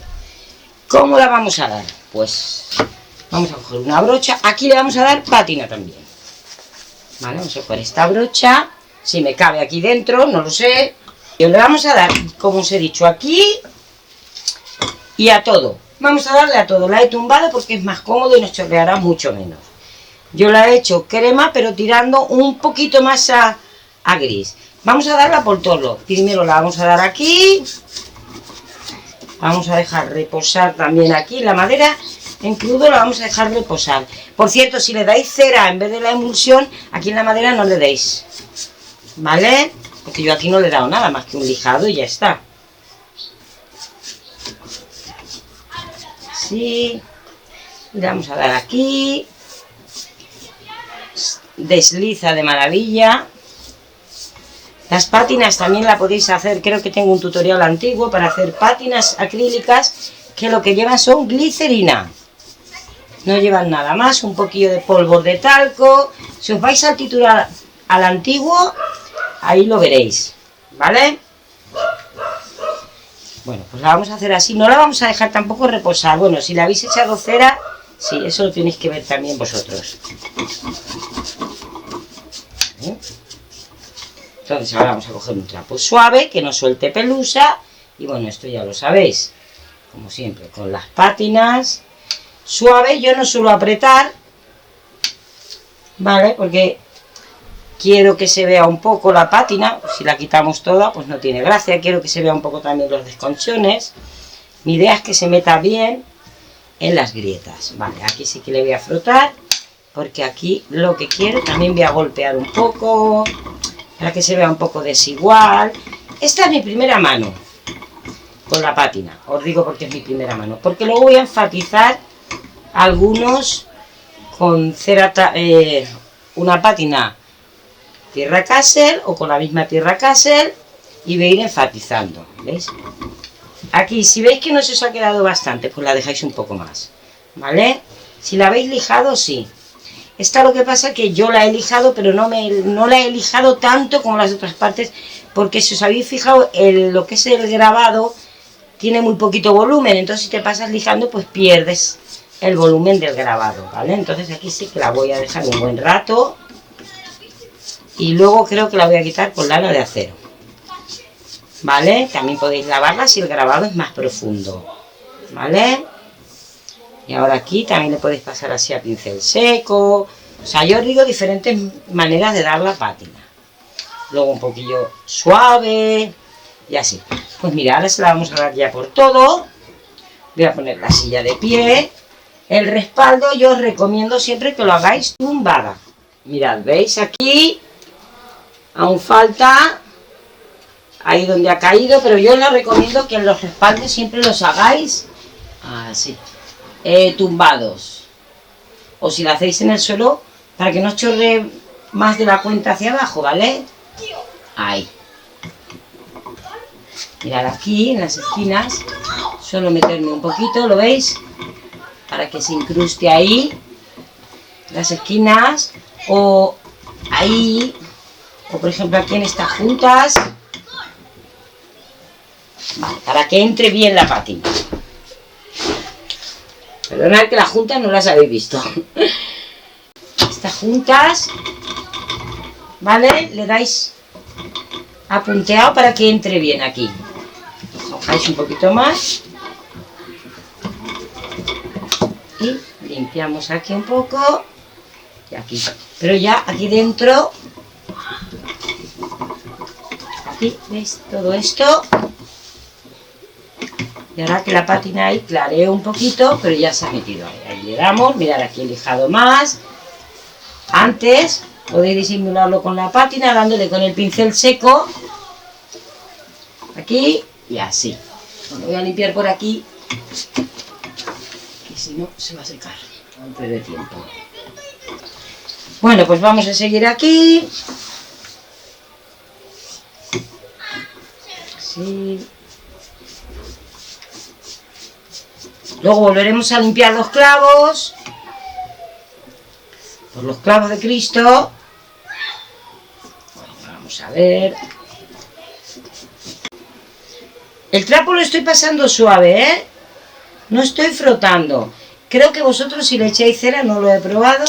¿Cómo la vamos a dar? Pues vamos a coger una brocha, aquí le vamos a dar pátina también, ¿vale? Vamos a coger esta brocha, si me cabe aquí dentro, no lo sé, y le vamos a dar, como os he dicho, aquí y a todo. Vamos a darle a todo, la he tumbado porque es más cómodo y nos chorreará mucho menos. Yo la he hecho crema, pero tirando un poquito más a gris. Vamos a darla por todo. Primero la vamos a dar aquí. Vamos a dejar reposar también aquí. La madera en crudo la vamos a dejar reposar. Por cierto, si le dais cera en vez de la emulsión, aquí en la madera no le deis, ¿vale? Porque yo aquí no le he dado nada más que un lijado y ya está. Así. Y le vamos a dar aquí. Desliza de maravilla. Las pátinas también la podéis hacer, creo que tengo un tutorial antiguo para hacer pátinas acrílicas que lo que llevan son glicerina. No llevan nada más, un poquillo de polvo de talco. Si os vais al titular al antiguo, ahí lo veréis, ¿vale? Bueno, pues la vamos a hacer así, no la vamos a dejar tampoco reposar. Bueno, si le habéis echado cera, sí, eso lo tenéis que ver también vosotros. Entonces ahora vamos a coger un trapo suave que no suelte pelusa. Y bueno, esto ya lo sabéis, como siempre, con las pátinas. Suave, yo no suelo apretar, ¿vale? Porque quiero que se vea un poco la pátina. Si la quitamos toda, pues no tiene gracia. Quiero que se vea un poco también los desconchones. Mi idea es que se meta bien en las grietas. Vale, aquí sí que le voy a frotar, porque aquí lo que quiero, también voy a golpear un poco, para que se vea un poco desigual. Esta es mi primera mano con la pátina, os digo porque es mi primera mano, porque luego voy a enfatizar algunos con cera, una pátina tierra Kassel o con la misma tierra Kassel, y voy a ir enfatizando, ¿veis? Aquí, si veis que no se os ha quedado bastante, pues la dejáis un poco más, ¿vale? Si la habéis lijado, sí. Esta lo que pasa es que yo la he lijado, pero no la he lijado tanto como las otras partes, porque si os habéis fijado, lo que es el grabado tiene muy poquito volumen, entonces si te pasas lijando, pues pierdes el volumen del grabado, ¿vale? Entonces aquí sí que la voy a dejar un buen rato, y luego creo que la voy a quitar con lana de acero, ¿vale? También podéis lavarla si el grabado es más profundo, ¿vale? Y ahora aquí también le podéis pasar así a pincel seco. O sea, yo os digo diferentes maneras de dar la pátina. Luego un poquillo suave y así. Pues mira, ahora se la vamos a dar ya por todo. Voy a poner la silla de pie. El respaldo yo os recomiendo siempre que lo hagáis tumbada. Mirad, ¿veis? Aquí aún falta ahí donde ha caído, pero yo les recomiendo que en los respaldos siempre los hagáis así. Tumbados, o si lo hacéis en el suelo, para que no os chorre más de la cuenta hacia abajo, ¿vale? Ahí. Mirad aquí en las esquinas, solo meterme un poquito, ¿lo veis? Para que se incruste ahí las esquinas, o ahí, o por ejemplo aquí en estas juntas, vale, para que entre bien la pátina. Perdonad que las juntas no las habéis visto. Estas juntas, ¿vale? Le dais a punteado para que entre bien aquí. Mojáis un poquito más. Y limpiamos aquí un poco. y aquí. Pero ya aquí dentro, aquí, ¿veis? Todo esto. Y ahora que la pátina ahí clareo un poquito, pero ya se ha metido ahí. Ahí le damos, mirad, aquí he lijado más. Antes podéis disimularlo con la pátina, dándole con el pincel seco. Aquí y así. Bueno, voy a limpiar por aquí, que si no se va a secar antes de tiempo. Bueno, pues vamos a seguir aquí. Así. Luego volveremos a limpiar los clavos, por los clavos de Cristo. Bueno, vamos a ver. El trapo lo estoy pasando suave, ¿eh? No estoy frotando. Creo que vosotros si le echáis cera, no lo he probado,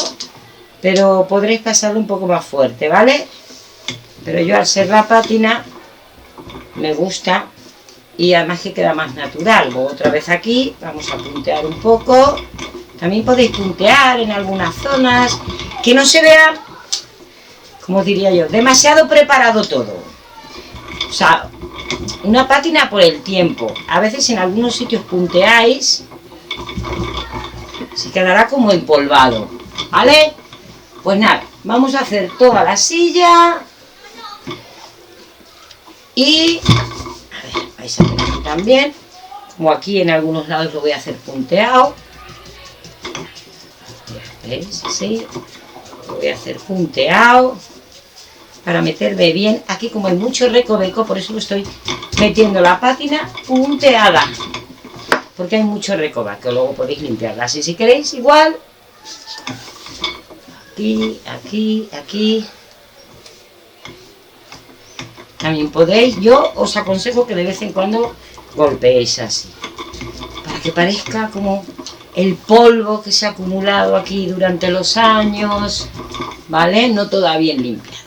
pero podréis pasarlo un poco más fuerte, ¿vale? Pero yo al ser la pátina me gusta y además que queda más natural. Luego otra vez aquí, vamos a puntear un poco. También podéis puntear en algunas zonas, que no se vea, como diría yo, demasiado preparado todo. O sea, una pátina por el tiempo. A veces en algunos sitios punteáis, se quedará como empolvado, ¿vale? Pues nada, vamos a hacer toda la silla. Y, a ver, vais a ver aquí también, como aquí en algunos lados lo voy a hacer punteado. ¿Veis? Así, lo voy a hacer punteado, para meterme bien. Aquí como hay mucho recoveco, por eso lo estoy metiendo la pátina punteada, porque hay mucho recoveco, luego podéis limpiarla así si queréis, igual. Aquí, aquí, aquí. También podéis, yo os aconsejo que de vez en cuando golpeéis así, para que parezca como el polvo que se ha acumulado aquí durante los años, ¿vale? No toda bien limpiada.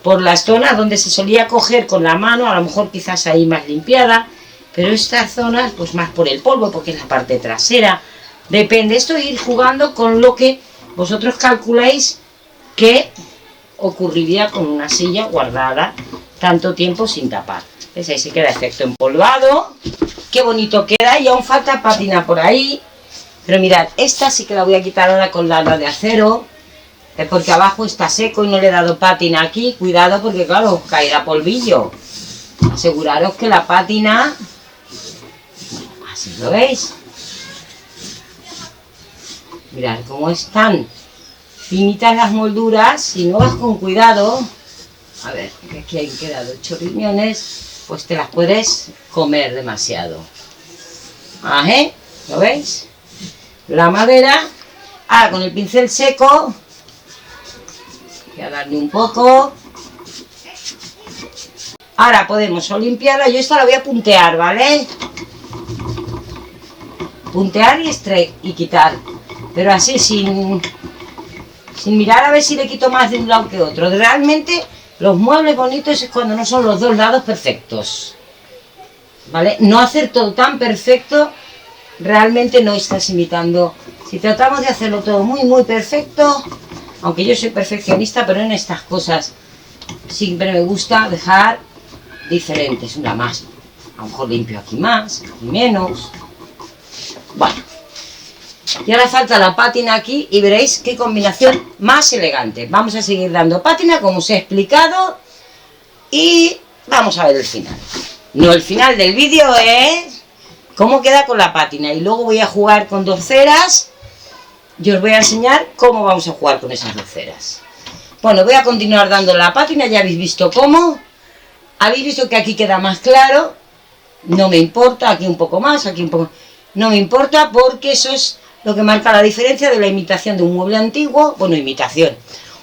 Por las zonas donde se solía coger con la mano, a lo mejor quizás ahí más limpiada, pero estas zonas pues más por el polvo, porque es la parte trasera. Depende, esto es ir jugando con lo que vosotros calculáis que ocurriría con una silla guardada tanto tiempo sin tapar. ¿Ves? Ahí se queda efecto empolvado. Qué bonito queda, y aún falta pátina por ahí. Pero mirad, esta sí que la voy a quitar ahora con lana de acero, porque abajo está seco y no le he dado pátina aquí. Cuidado porque claro, caerá polvillo. Aseguraros que la pátina, así lo veis. Mirad cómo están finitas las molduras. Si no vas con cuidado, a ver, que aquí han quedado 8 riñones, pues te las puedes comer demasiado. Ajá, ¿lo veis? La madera. Ahora con el pincel seco voy a darle un poco. Ahora podemos o limpiarla, yo esta la voy a puntear, ¿vale? Puntear y quitar, pero así sin mirar a ver si le quito más de un lado que otro. Realmente los muebles bonitos es cuando no son los dos lados perfectos, ¿vale? No hacer todo tan perfecto, realmente no estás imitando. Si tratamos de hacerlo todo muy muy perfecto, aunque yo soy perfeccionista, pero en estas cosas siempre me gusta dejar diferentes, una más. A lo mejor limpio aquí más, aquí menos. Bueno, y ahora falta la pátina aquí y veréis qué combinación más elegante. Vamos a seguir dando pátina como os he explicado y vamos a ver el final. No, el final del vídeo es cómo queda con la pátina, y luego voy a jugar con 2 ceras y os voy a enseñar cómo vamos a jugar con esas 2 ceras. Bueno, voy a continuar dando la pátina, ya habéis visto cómo. Habéis visto que aquí queda más claro. No me importa, aquí un poco más, aquí un poco. No me importa porque eso es lo que marca la diferencia de la imitación de un mueble antiguo, bueno, imitación,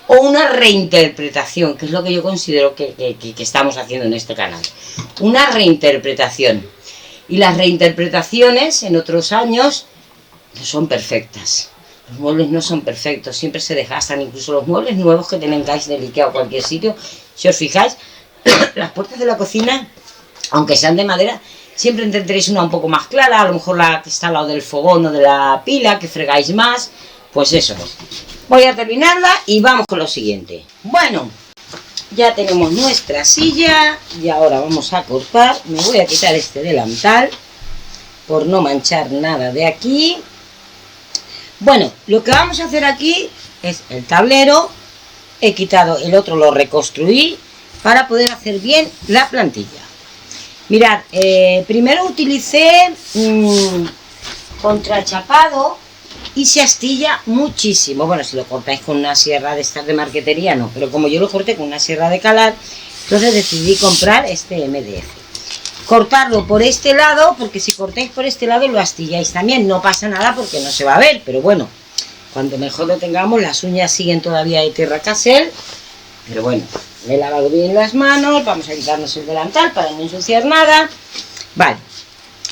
o una reinterpretación, que es lo que yo considero que estamos haciendo en este canal. Una reinterpretación. Y las reinterpretaciones en otros años no son perfectas. Los muebles no son perfectos, siempre se desgastan, incluso los muebles nuevos que tengáis del IKEA o cualquier sitio, si os fijáis, las puertas de la cocina, aunque sean de madera, siempre tendréis una un poco más clara, a lo mejor la que está al lado del fogón o de la pila, que fregáis más, Pues eso es. Voy a terminarla y vamos con lo siguiente. Bueno, ya tenemos nuestra silla y ahora vamos a cortar. Me voy a quitar este delantal por no manchar nada de aquí. Bueno, lo que vamos a hacer aquí es el tablero. He quitado el otro, lo reconstruí para poder hacer bien la plantilla. Mirad, primero utilicé contrachapado y se astilla muchísimo. Bueno, si lo cortáis con una sierra de estas de marquetería no, pero como yo lo corté con una sierra de calar, entonces decidí comprar este MDF. Cortarlo por este lado, porque si cortáis por este lado lo astilláis también, no pasa nada porque no se va a ver, pero bueno, cuando mejor lo tengamos, las uñas siguen todavía de tierra casel, pero bueno, me he lavado bien las manos, vamos a quitarnos el delantal para no ensuciar nada. Vale,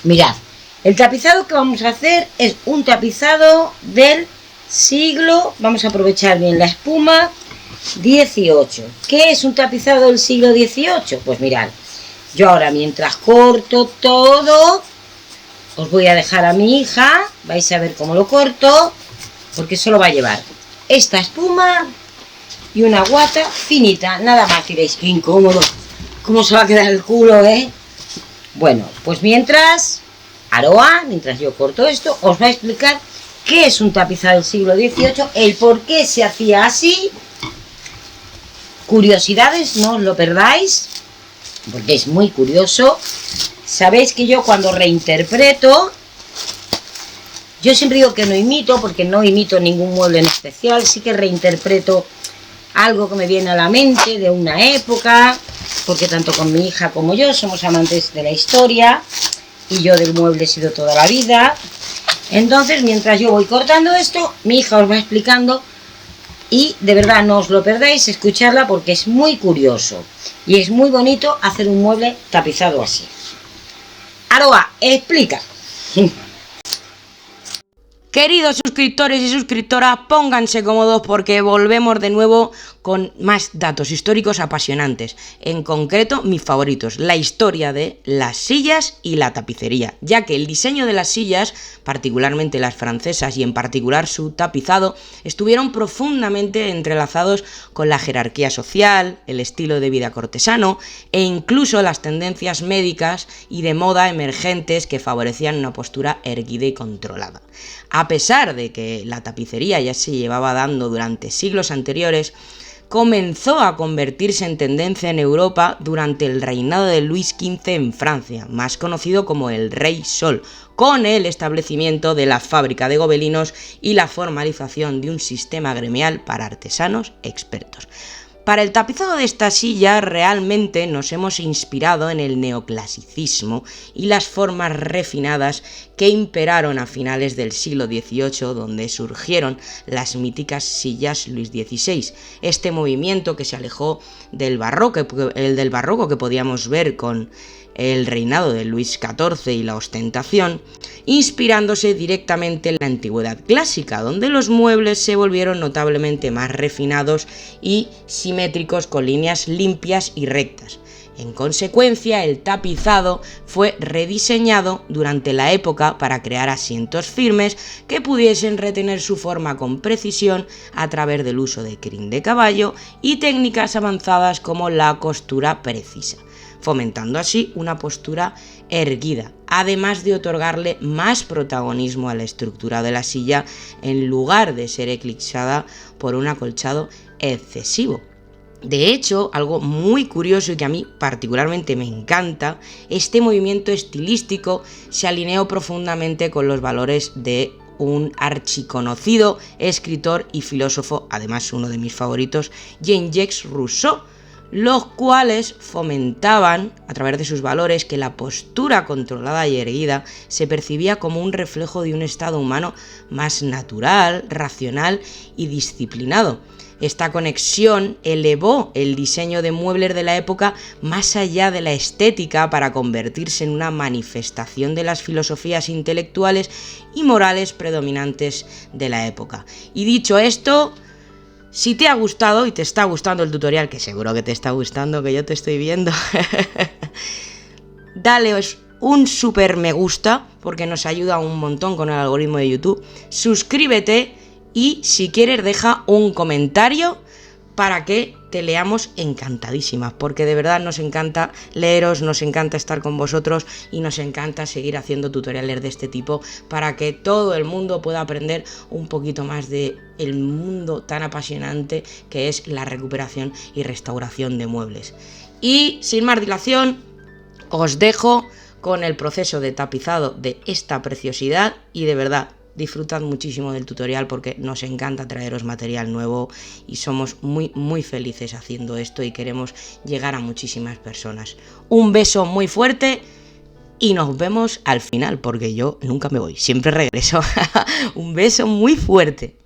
mirad, el tapizado que vamos a hacer es un tapizado del siglo, vamos a aprovechar bien la espuma, 18. ¿Qué es un tapizado del siglo 18? Pues mirad, yo ahora mientras corto todo, os voy a dejar a mi hija, vais a ver cómo lo corto, porque solo va a llevar esta espuma y una guata finita, nada más. Diréis, qué incómodo, cómo se va a quedar el culo, ¿eh? Bueno, pues mientras Aroa, mientras yo corto esto, os va a explicar qué es un tapizado del siglo XVIII, el por qué se hacía así. Curiosidades, no os lo perdáis, porque es muy curioso. Sabéis que yo cuando reinterpreto, yo siempre digo que no imito, porque no imito ningún mueble en especial, sí que reinterpreto algo que me viene a la mente de una época, porque tanto con mi hija como yo somos amantes de la historia, y yo del mueble he sido toda la vida. Entonces, mientras yo voy cortando esto, mi hija os va explicando, y de verdad no os lo perdáis, escucharla, porque es muy curioso, y es muy bonito hacer un mueble tapizado así. Aroa, explica. Queridos suscriptores y suscriptoras, pónganse cómodos porque volvemos de nuevo con más datos históricos apasionantes. En concreto, mis favoritos, la historia de las sillas y la tapicería, ya que el diseño de las sillas, particularmente las francesas y en particular su tapizado, estuvieron profundamente entrelazados con la jerarquía social, el estilo de vida cortesano e incluso las tendencias médicas y de moda emergentes que favorecían una postura erguida y controlada. A pesar de que la tapicería ya se llevaba dando durante siglos anteriores, comenzó a convertirse en tendencia en Europa durante el reinado de Luis XV en Francia, más conocido como el Rey Sol, con el establecimiento de la fábrica de gobelinos y la formalización de un sistema gremial para artesanos expertos. Para el tapizado de esta silla realmente nos hemos inspirado en el neoclasicismo y las formas refinadas que imperaron a finales del siglo XVIII, donde surgieron las míticas sillas Luis XVI. Este movimiento que se alejó del barroco que podíamos ver con el reinado de Luis XIV y la ostentación, inspirándose directamente en la antigüedad clásica, donde los muebles se volvieron notablemente más refinados y simétricos con líneas limpias y rectas. En consecuencia, el tapizado fue rediseñado durante la época para crear asientos firmes que pudiesen retener su forma con precisión a través del uso de crin de caballo y técnicas avanzadas como la costura precisa, fomentando así una postura erguida, además de otorgarle más protagonismo a la estructura de la silla en lugar de ser eclipsada por un acolchado excesivo. De hecho, algo muy curioso y que a mí particularmente me encanta, este movimiento estilístico se alineó profundamente con los valores de un archiconocido escritor y filósofo, además uno de mis favoritos, Jean-Jacques Rousseau, los cuales fomentaban, a través de sus valores, que la postura controlada y erguida se percibía como un reflejo de un estado humano más natural, racional y disciplinado. Esta conexión elevó el diseño de muebles de la época más allá de la estética para convertirse en una manifestación de las filosofías intelectuales y morales predominantes de la época. Y dicho esto, si te ha gustado y te está gustando el tutorial, que seguro que te está gustando, que yo te estoy viendo, dale un super me gusta porque nos ayuda un montón con el algoritmo de YouTube, suscríbete y si quieres deja un comentario para que te leamos encantadísimas, porque de verdad nos encanta leeros, nos encanta estar con vosotros y nos encanta seguir haciendo tutoriales de este tipo para que todo el mundo pueda aprender un poquito más de el mundo tan apasionante que es la recuperación y restauración de muebles. Y sin más dilación, os dejo con el proceso de tapizado de esta preciosidad y de verdad disfrutad muchísimo del tutorial porque nos encanta traeros material nuevo y somos muy felices haciendo esto y queremos llegar a muchísimas personas. Un beso muy fuerte y nos vemos al final porque yo nunca me voy, siempre regreso. Un beso muy fuerte.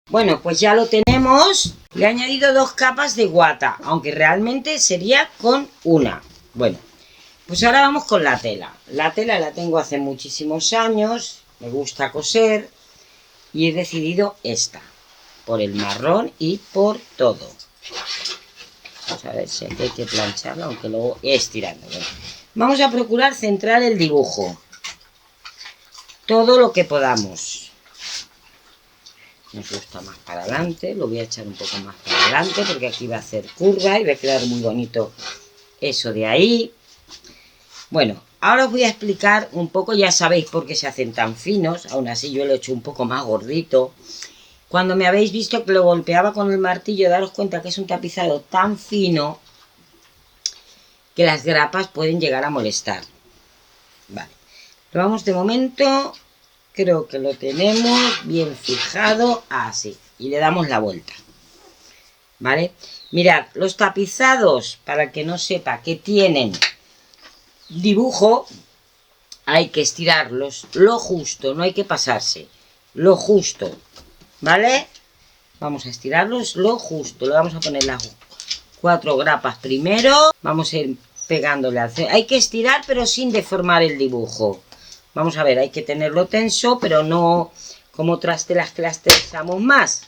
Bueno, pues ya lo tenemos. Le he añadido 2 capas de guata, aunque realmente sería con una. Bueno, pues ahora vamos con la tela. La tela la tengo hace muchísimos años, me gusta coser y he decidido esta, por el marrón y por todo. Vamos a ver si aquí hay que plancharla, aunque luego estirando. Bueno, vamos a procurar centrar el dibujo, todo lo que podamos. Nos gusta más para adelante, lo voy a echar un poco más para adelante porque aquí va a hacer curva y va a quedar muy bonito eso de ahí. Bueno, ahora os voy a explicar un poco, ya sabéis por qué se hacen tan finos, aún así yo lo he hecho un poco más gordito. Cuando me habéis visto que lo golpeaba con el martillo, daros cuenta que es un tapizado tan fino que las grapas pueden llegar a molestar. Vale. Lo vamos de momento, creo que lo tenemos bien fijado, así. Y le damos la vuelta. ¿Vale? Mirad, los tapizados, para el que no sepa que tienen dibujo, hay que estirarlos lo justo, no hay que pasarse. Lo justo. ¿Vale? Vamos a estirarlos lo justo. Le vamos a poner las 4 grapas primero. Vamos a ir pegándole al centro. Hay que estirar pero sin deformar el dibujo. Vamos a ver, hay que tenerlo tenso, pero no como otras telas que las tensamos más.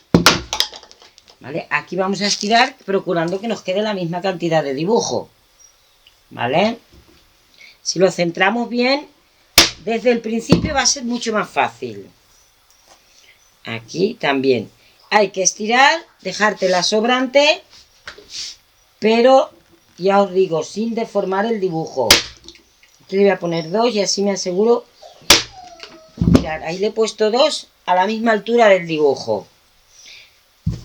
¿Vale? Aquí vamos a estirar procurando que nos quede la misma cantidad de dibujo. ¿Vale? Si lo centramos bien, desde el principio va a ser mucho más fácil. Aquí también. Hay que estirar, dejarte la sobrante, pero ya os digo, sin deformar el dibujo. Aquí le voy a poner 2 y así me aseguro. Mirad, ahí le he puesto 2 a la misma altura del dibujo.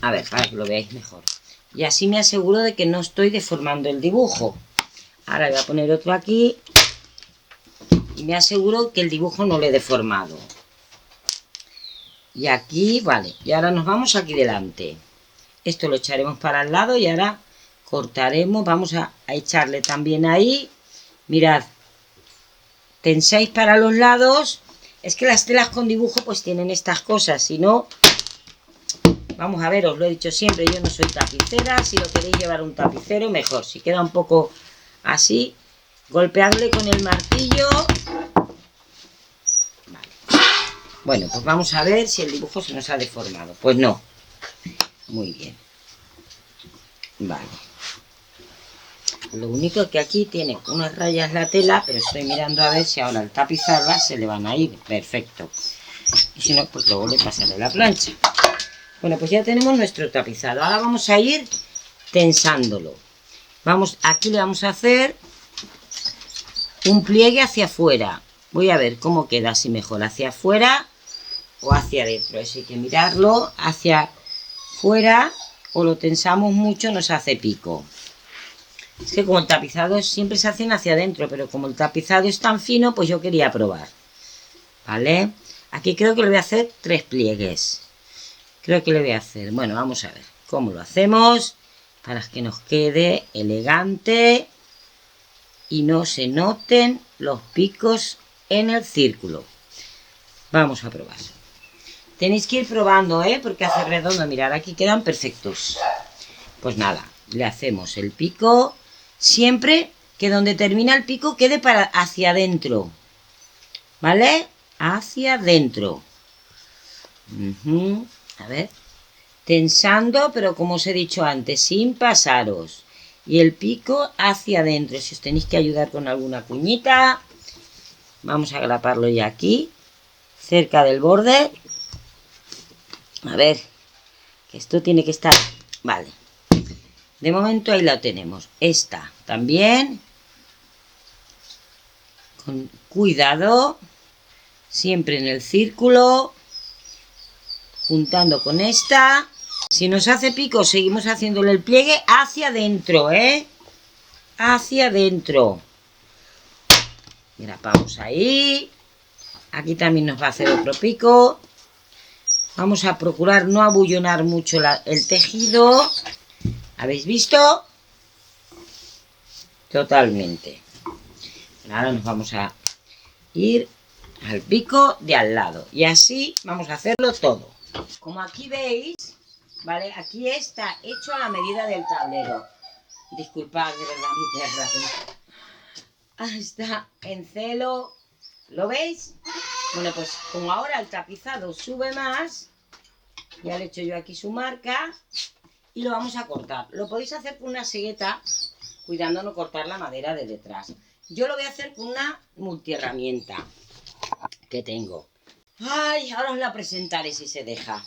A ver, para que lo veáis mejor. Y así me aseguro de que no estoy deformando el dibujo. Ahora voy a poner otro aquí. Y me aseguro que el dibujo no lo he deformado. Y aquí, vale. Y ahora nos vamos aquí delante. Esto lo echaremos para el lado y ahora cortaremos. Vamos a echarle también ahí. Mirad. Tensáis para los lados. Es que las telas con dibujo pues tienen estas cosas. Si no... Vamos a ver, os lo he dicho siempre, yo no soy tapicera. Si lo queréis llevar un tapicero, mejor. Si queda un poco así, golpeadle con el martillo. Vale. Bueno, pues vamos a ver si el dibujo se nos ha deformado. Pues no. Muy bien. Vale. Lo único que aquí tiene unas rayas la tela, pero estoy mirando a ver si ahora al tapizarla se le van a ir. Perfecto. Y si no, pues luego le pasaré la plancha. Bueno, pues ya tenemos nuestro tapizado. Ahora vamos a ir tensándolo. Aquí le vamos a hacer un pliegue hacia afuera. Voy a ver cómo queda, así mejor, hacia afuera o hacia adentro. Eso hay que mirarlo. Hacia afuera o lo tensamos mucho, nos hace pico. Es que como el tapizado siempre se hacen hacia adentro, pero como el tapizado es tan fino, pues yo quería probar. ¿Vale? Aquí creo que le voy a hacer 3 pliegues. Creo que le voy a hacer. Bueno, vamos a ver cómo lo hacemos para que nos quede elegante y no se noten los picos en el círculo. Vamos a probar. Tenéis que ir probando, porque hace redondo. Mirad, aquí quedan perfectos. Pues nada, le hacemos el pico. Siempre que donde termina el pico quede hacia adentro. ¿Vale? Hacia adentro. A ver, tensando, pero como os he dicho antes, sin pasaros. Y el pico hacia adentro. Si os tenéis que ayudar con alguna cuñita, vamos a agraparlo ya aquí, cerca del borde. A ver, que esto tiene que estar... Vale. De momento ahí la tenemos. Esta también. Con cuidado. Siempre en el círculo. Juntando con esta. Si nos hace pico, seguimos haciéndole el pliegue hacia adentro, hacia adentro. Grapamos ahí. Aquí también nos va a hacer otro pico. Vamos a procurar no abullonar mucho el tejido. ¿Habéis visto? Totalmente. Ahora nos vamos a ir al pico de al lado. Y así vamos a hacerlo todo. Como aquí veis, ¿vale? Aquí está hecho a la medida del tablero. Disculpad, de verdad, mi perra. Ahí está en celo. ¿Lo veis? Bueno, pues como ahora el tapizado sube más, ya le he hecho yo aquí su marca y lo vamos a cortar. Lo podéis hacer con una segueta, cuidando no cortar la madera de detrás. Yo lo voy a hacer con una multiherramienta que tengo. Ay, ahora os la presentaré si se deja.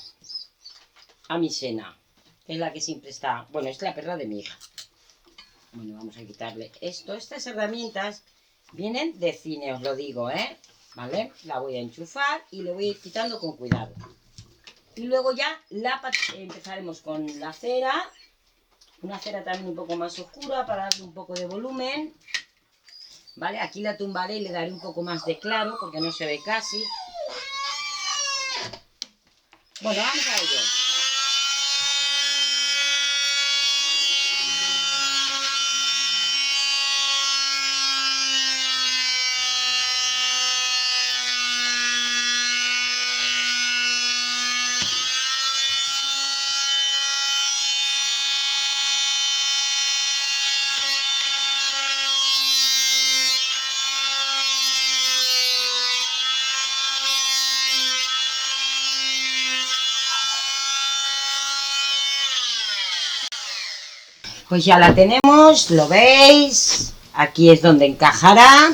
A mi Sena, que es la que siempre está... Bueno, es la perra de mi hija. Bueno, vamos a quitarle esto. Estas herramientas vienen de cine, os lo digo, ¿vale? La voy a enchufar y le voy a ir quitando con cuidado. Y luego ya empezaremos con la cera. Una cera también un poco más oscura para darle un poco de volumen. ¿Vale? Aquí la tumbaré y le daré un poco más de claro porque no se ve casi. Bueno, vamos a ello. Pues ya la tenemos, lo veis, aquí es donde encajará.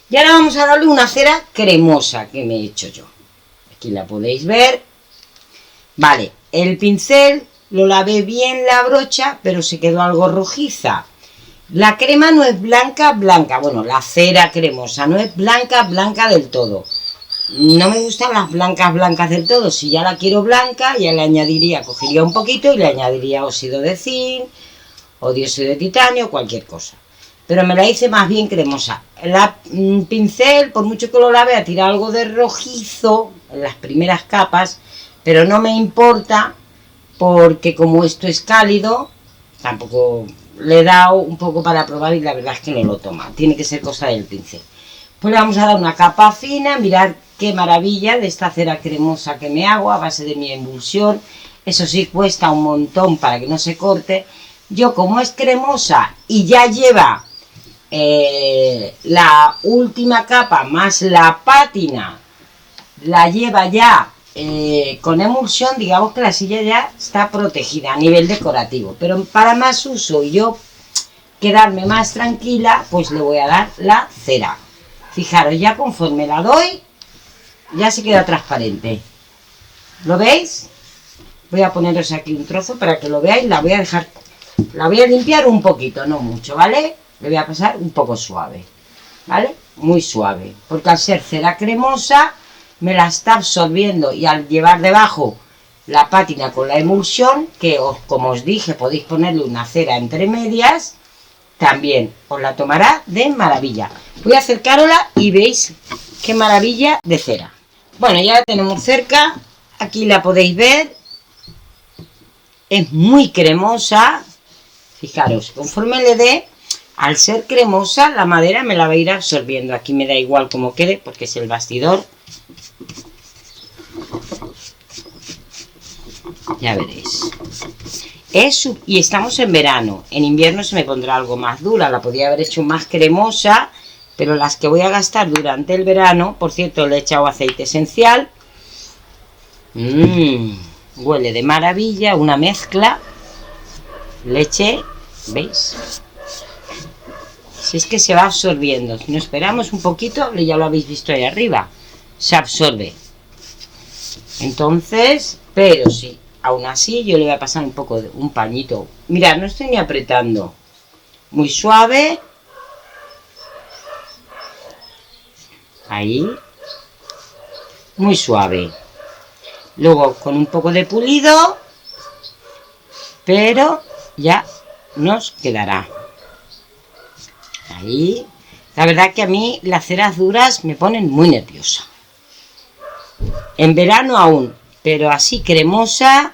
Y ahora vamos a darle una cera cremosa que me he hecho yo. Aquí la podéis ver. Vale, el pincel lo lavé bien la brocha, pero se quedó algo rojiza. La crema no es blanca, blanca. Bueno, la cera cremosa no es blanca, blanca del todo. No me gustan las blancas, blancas del todo. Si ya la quiero blanca, ya le añadiría, cogería un poquito y le añadiría óxido de zinc o dióxido de titanio, cualquier cosa. Pero me la hice más bien cremosa. La pincel, por mucho que lo lave, ha tirado algo de rojizo en las primeras capas, pero no me importa porque como esto es cálido, tampoco le he dado un poco para probar y la verdad es que no lo toma. Tiene que ser cosa del pincel. Pues le vamos a dar una capa fina. Mirad qué maravilla de esta cera cremosa que me hago a base de mi emulsión. Eso sí, cuesta un montón para que no se corte. Yo, como es cremosa y ya lleva la última capa más la pátina, la lleva ya con emulsión, digamos que la silla ya está protegida a nivel decorativo. Pero para más uso y yo quedarme más tranquila, pues le voy a dar la cera. Fijaros, ya conforme la doy, ya se queda transparente. ¿Lo veis? Voy a poneros aquí un trozo para que lo veáis. La voy a dejar... La voy a limpiar un poquito, no mucho, ¿vale? Le voy a pasar un poco suave, ¿vale? Muy suave, porque al ser cera cremosa me la está absorbiendo y al llevar debajo la pátina con la emulsión, que como os dije, podéis ponerle una cera entre medias, también os la tomará de maravilla. Voy a acercarosla y veis qué maravilla de cera. Bueno, ya la tenemos cerca, aquí la podéis ver, es muy cremosa. Fijaros, conforme le dé, al ser cremosa, la madera me la va a ir absorbiendo. Aquí me da igual cómo quede, porque es el bastidor. Ya veréis. Y estamos en verano. En invierno se me pondrá algo más dura. La podría haber hecho más cremosa, pero las que voy a gastar durante el verano, por cierto, le he echado aceite esencial. Huele de maravilla, una mezcla. Leche, ¿veis? Si es que se va absorbiendo. Si nos esperamos un poquito, ya lo habéis visto ahí arriba, se absorbe. Entonces, pero sí, aún así yo le voy a pasar un poco de un pañito. Mirad, no estoy ni apretando. Muy suave. Ahí. Muy suave. Luego con un poco de pulido, pero ya nos quedará. Ahí. La verdad que a mí las ceras duras me ponen muy nerviosa. En verano aún, pero así cremosa,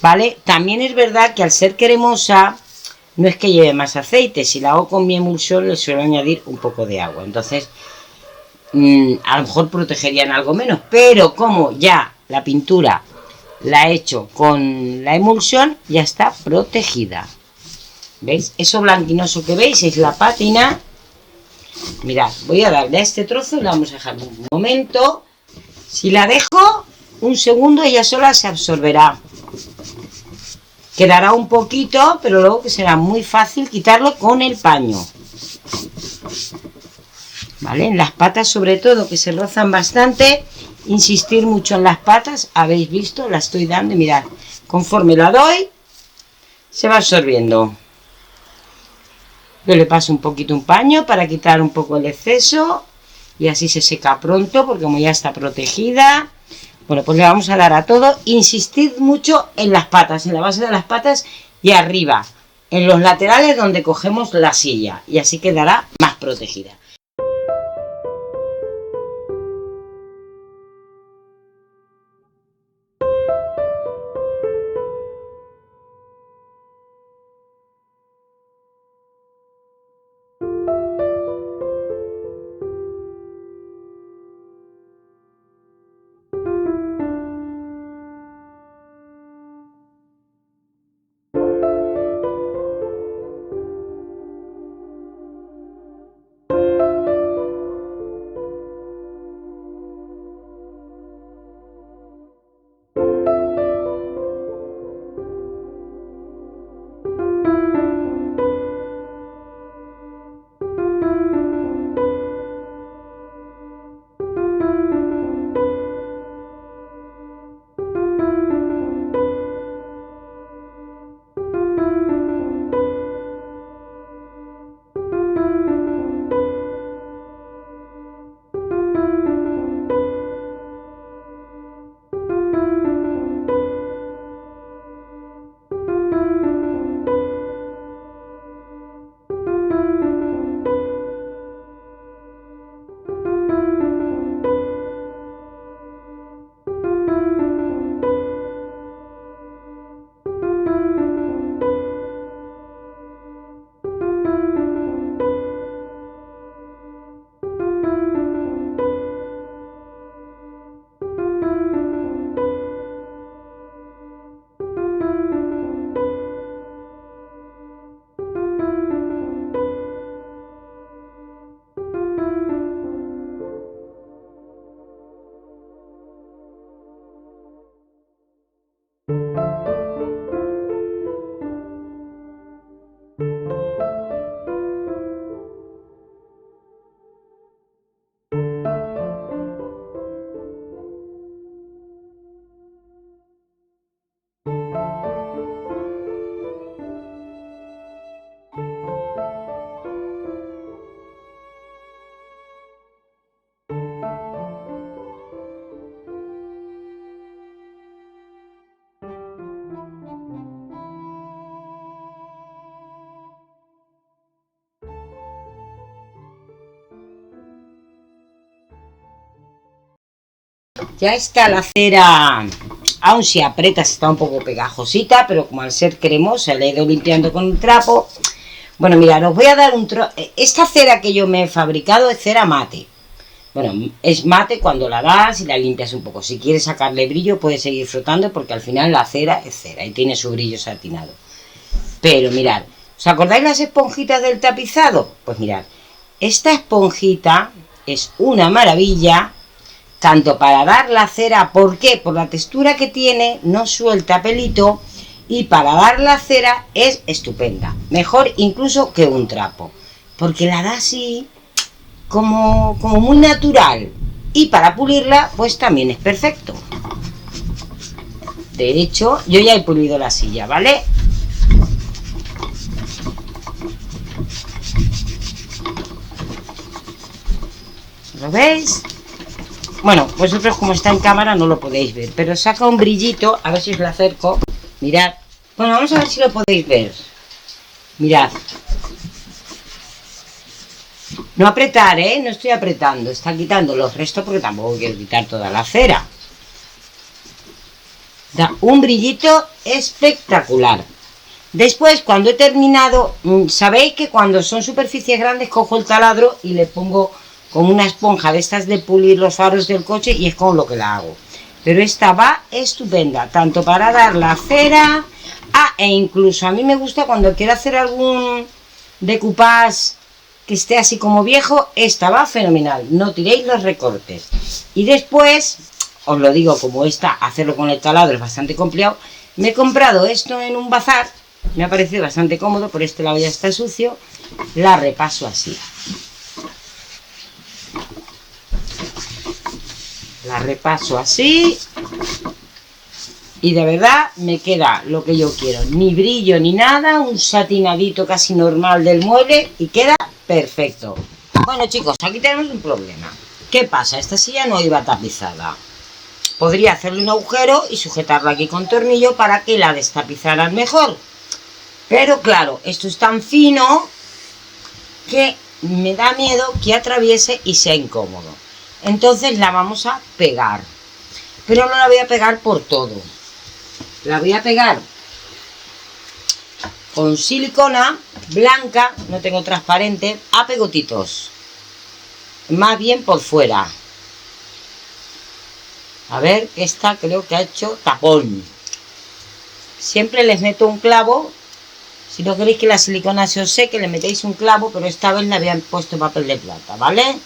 ¿vale? También es verdad que al ser cremosa no es que lleve más aceite. Si la hago con mi emulsión le suelo añadir un poco de agua. Entonces, a lo mejor protegerían algo menos. Pero como ya la pintura la he hecho con la emulsión, ya está protegida. ¿Veis? Eso blanquinoso que veis es la pátina. Mirad, voy a darle a este trozo, la vamos a dejar un momento. Si la dejo un segundo, ella sola se absorberá. Quedará un poquito, pero luego que será muy fácil quitarlo con el paño. ¿Vale? En las patas sobre todo, que se rozan bastante, insistir mucho en las patas. Habéis visto, la estoy dando y mirad, conforme la doy, se va absorbiendo. Yo le paso un poquito un paño para quitar un poco el exceso y así se seca pronto, porque como ya está protegida. Bueno, pues le vamos a dar a todo. Insistid mucho en las patas, en la base de las patas y arriba. en los laterales donde cogemos la silla, y así quedará más protegida. Ya está la cera, aún si aprietas está un poco pegajosita, pero como al ser cremosa la he ido limpiando con un trapo. Bueno, mira, os voy a dar un trozo. Esta cera que yo me he fabricado es cera mate. Bueno, es mate cuando la das y la limpias un poco. Si quieres sacarle brillo puedes seguir frotando porque al final la cera es cera y tiene su brillo satinado. Pero mirad, ¿os acordáis las esponjitas del tapizado? Pues mirad, esta esponjita es una maravilla. Tanto para dar la cera, ¿por qué? Por la textura que tiene, no suelta pelito, y para dar la cera es estupenda, mejor incluso que un trapo, porque la da así como muy natural, y para pulirla pues también es perfecto. De hecho, yo ya he pulido la silla, ¿vale? ¿Lo veis? Bueno, vosotros como está en cámara no lo podéis ver, pero saca un brillito, a ver si os lo acerco, mirad. Bueno, vamos a ver si lo podéis ver. Mirad. No apretar, no estoy apretando, está quitando los restos porque tampoco quiero quitar toda la cera. Da un brillito espectacular. Después, cuando he terminado, sabéis que cuando son superficies grandes cojo el taladro y le pongo como una esponja de estas de pulir los faros del coche y es con lo que la hago. Pero esta va estupenda, tanto para dar la cera, e incluso a mí me gusta cuando quiero hacer algún decoupage que esté así como viejo, esta va fenomenal, no tiréis los recortes. Y después, os lo digo, como esta, hacerlo con el taladro es bastante complicado, me he comprado esto en un bazar, me ha parecido bastante cómodo, por este lado ya está sucio, la repaso así. La repaso así y de verdad me queda lo que yo quiero, ni brillo ni nada, un satinadito casi normal del mueble y queda perfecto. Bueno chicos, aquí tenemos un problema. ¿Qué pasa? Esta silla no iba tapizada. Podría hacerle un agujero y sujetarla aquí con tornillo para que la destapizaran mejor. Pero claro, esto es tan fino que me da miedo que atraviese y sea incómodo. Entonces la vamos a pegar. Pero no la voy a pegar por todo. La voy a pegar con silicona blanca, no tengo transparente, a pegotitos. Más bien por fuera. A ver, esta creo que ha hecho tapón. Siempre les meto un clavo. Si no queréis que la silicona se os seque, le metéis un clavo, pero esta vez le habían puesto papel de plata, ¿vale?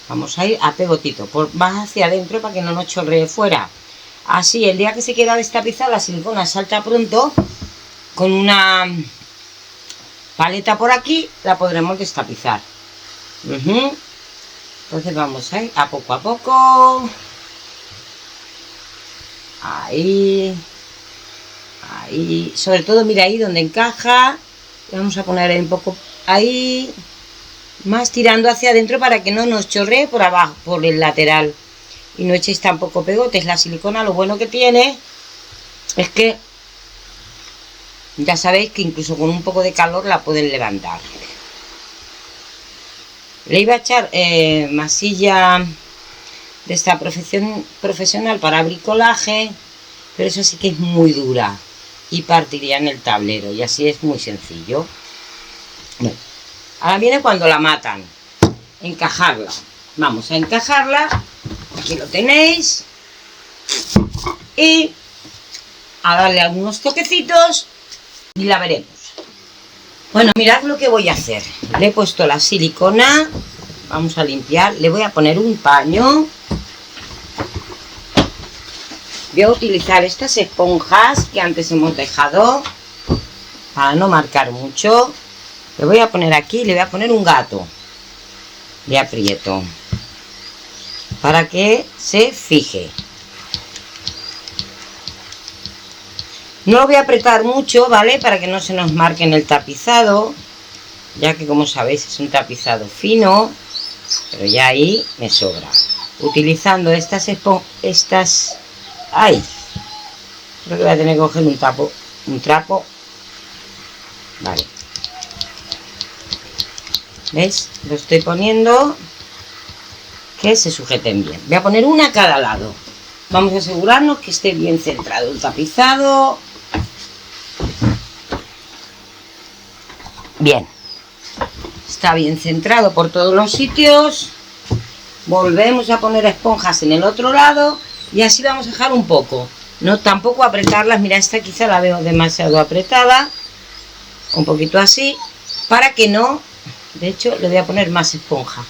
Vamos a ir a pegotito, más hacia adentro para que no nos chorree fuera. Así, el día que se quiera destapizar, la silicona salta pronto. Con una paleta por aquí, la podremos destapizar. Entonces vamos a ir a poco. Ahí. Ahí, sobre todo mira ahí donde encaja. Vamos a poner ahí un poco ahí, más tirando hacia adentro para que no nos chorree por abajo, por el lateral, y no echéis tampoco pegotes. La silicona lo bueno que tiene es que ya sabéis que incluso con un poco de calor la pueden levantar. Le iba a echar masilla de esta profesional para bricolaje, pero eso sí que es muy dura y partiría en el tablero, y así es muy sencillo. Bueno, ahora viene cuando la matan, encajarla. Vamos a encajarla, aquí lo tenéis, y a darle algunos toquecitos y la veremos. Bueno, mirad lo que voy a hacer. Le he puesto la silicona, vamos a limpiar, le voy a poner un paño. Voy a utilizar estas esponjas que antes hemos dejado para no marcar mucho. Le voy a poner aquí, le voy a poner un gato. Le aprieto para que se fije. No lo voy a apretar mucho, ¿vale? Para que no se nos marque en el tapizado, ya que como sabéis es un tapizado fino, pero ya ahí me sobra. Utilizando estas esponjas, ¡ay! Creo que voy a tener que coger un trapo. Vale. ¿Veis? Lo estoy poniendo que se sujeten bien. Voy a poner una a cada lado. Vamos a asegurarnos que esté bien centrado el tapizado. Bien. Está bien centrado por todos los sitios. Volvemos a poner esponjas en el otro lado. Y así vamos a dejar un poco. No tampoco apretarlas. Mira, esta quizá la veo demasiado apretada. Un poquito así. Para que no... De hecho, le voy a poner más esponja.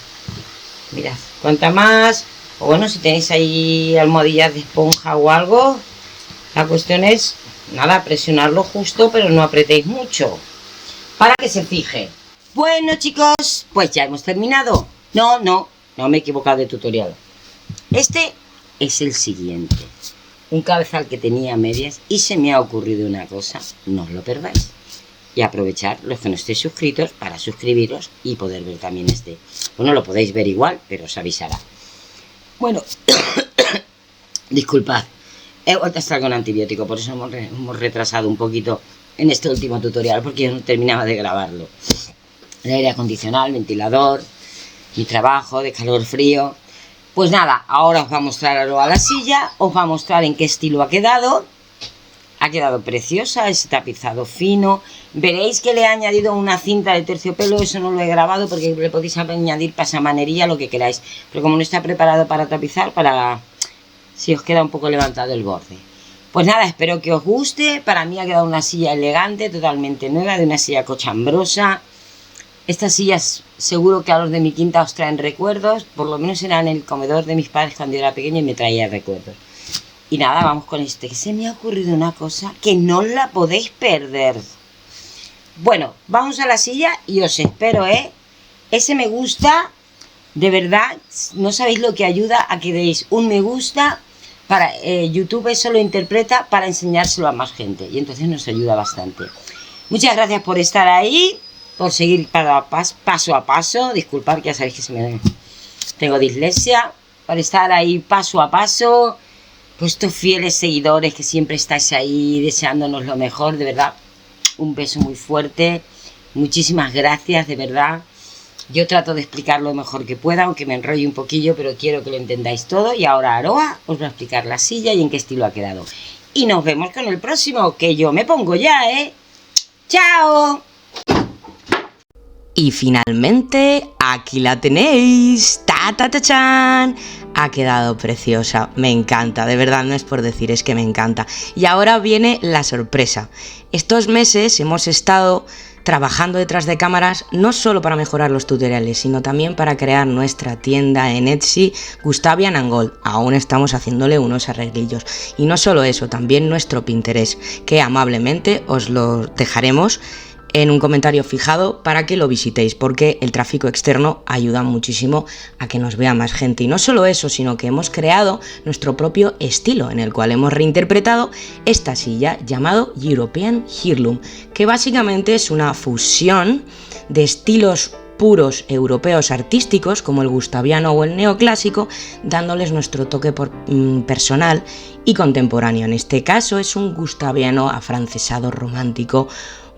Mirad, cuanta más... O bueno, si tenéis ahí almohadillas de esponja o algo. La cuestión es, nada, presionarlo justo, pero no apretéis mucho. Para que se fije. Bueno, chicos, pues ya hemos terminado. No me he equivocado de tutorial. Este es el siguiente. Un cabezal que tenía a medias y se me ha ocurrido una cosa. No os lo perdáis. Y aprovechar los que no estéis suscritos para suscribiros y poder ver también este. Bueno, lo podéis ver igual, pero os avisará. Bueno, disculpad, he vuelto a estar con antibiótico, por eso hemos retrasado un poquito en este último tutorial, porque yo no terminaba de grabarlo. El aire acondicionado, el ventilador, mi trabajo de calor-frío. Pues nada, ahora os va a mostrar a la silla, os va a mostrar en qué estilo ha quedado. Ha quedado preciosa, ese tapizado fino. Veréis que le he añadido una cinta de terciopelo, eso no lo he grabado porque le podéis añadir pasamanería, lo que queráis. Pero como no está preparado para tapizar, si os queda un poco levantado el borde. Pues nada, espero que os guste. Para mí ha quedado una silla elegante, totalmente nueva, de una silla cochambrosa. Estas sillas seguro que a los de mi quinta os traen recuerdos, por lo menos era en el comedor de mis padres cuando yo era pequeña y me traía recuerdos. Y nada, vamos con este, que se me ha ocurrido una cosa que no la podéis perder. Bueno, vamos a la silla y os espero, ¿eh? Ese me gusta, de verdad, no sabéis lo que ayuda a que deis un me gusta. Para YouTube eso lo interpreta para enseñárselo a más gente y entonces nos ayuda bastante. Muchas gracias por estar ahí, por seguir paso a paso. Disculpad que ya sabéis que tengo dislexia. Por estar ahí paso a paso. Vuestros fieles seguidores que siempre estáis ahí deseándonos lo mejor, de verdad, un beso muy fuerte, muchísimas gracias, de verdad. Yo trato de explicar lo mejor que pueda, aunque me enrolle un poquillo, pero quiero que lo entendáis todo. Y ahora Aroa os va a explicar la silla y en qué estilo ha quedado. Y nos vemos con el próximo, que yo me pongo ya, ¿eh? ¡Chao! Y finalmente, aquí la tenéis. ¡Ta, ta, ta, chan! Ha quedado preciosa, me encanta, de verdad no es por decir, es que me encanta. Y ahora viene la sorpresa. Estos meses hemos estado trabajando detrás de cámaras no solo para mejorar los tutoriales, sino también para crear nuestra tienda en Etsy, Gustavian & Gold. Aún estamos haciéndole unos arreglillos. Y no solo eso, también nuestro Pinterest, que amablemente os lo dejaremos en un comentario fijado para que lo visitéis, porque el tráfico externo ayuda muchísimo a que nos vea más gente. Y no solo eso, sino que hemos creado nuestro propio estilo, en el cual hemos reinterpretado esta silla llamado European Heirloom, que básicamente es una fusión de estilos puros europeos artísticos como el gustaviano o el neoclásico, dándoles nuestro toque personal y contemporáneo. En este caso es un gustaviano afrancesado romántico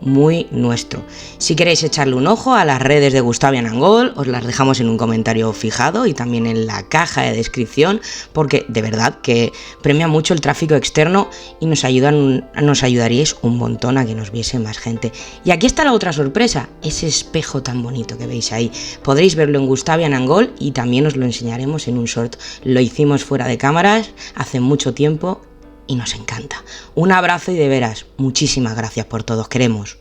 muy nuestro. Si queréis echarle un ojo a las redes de Gustavian & Gold, os las dejamos en un comentario fijado y también en la caja de descripción, porque de verdad que premia mucho el tráfico externo y nos ayudaríais un montón a que nos viese más gente. Y aquí está la otra sorpresa, ese espejo tan bonito que veis ahí. Podréis verlo en Gustavian & Gold y también os lo enseñaremos en un short. Lo hicimos fuera de cámaras hace mucho tiempo y nos encanta. Un abrazo y de veras, muchísimas gracias por todo, os queremos.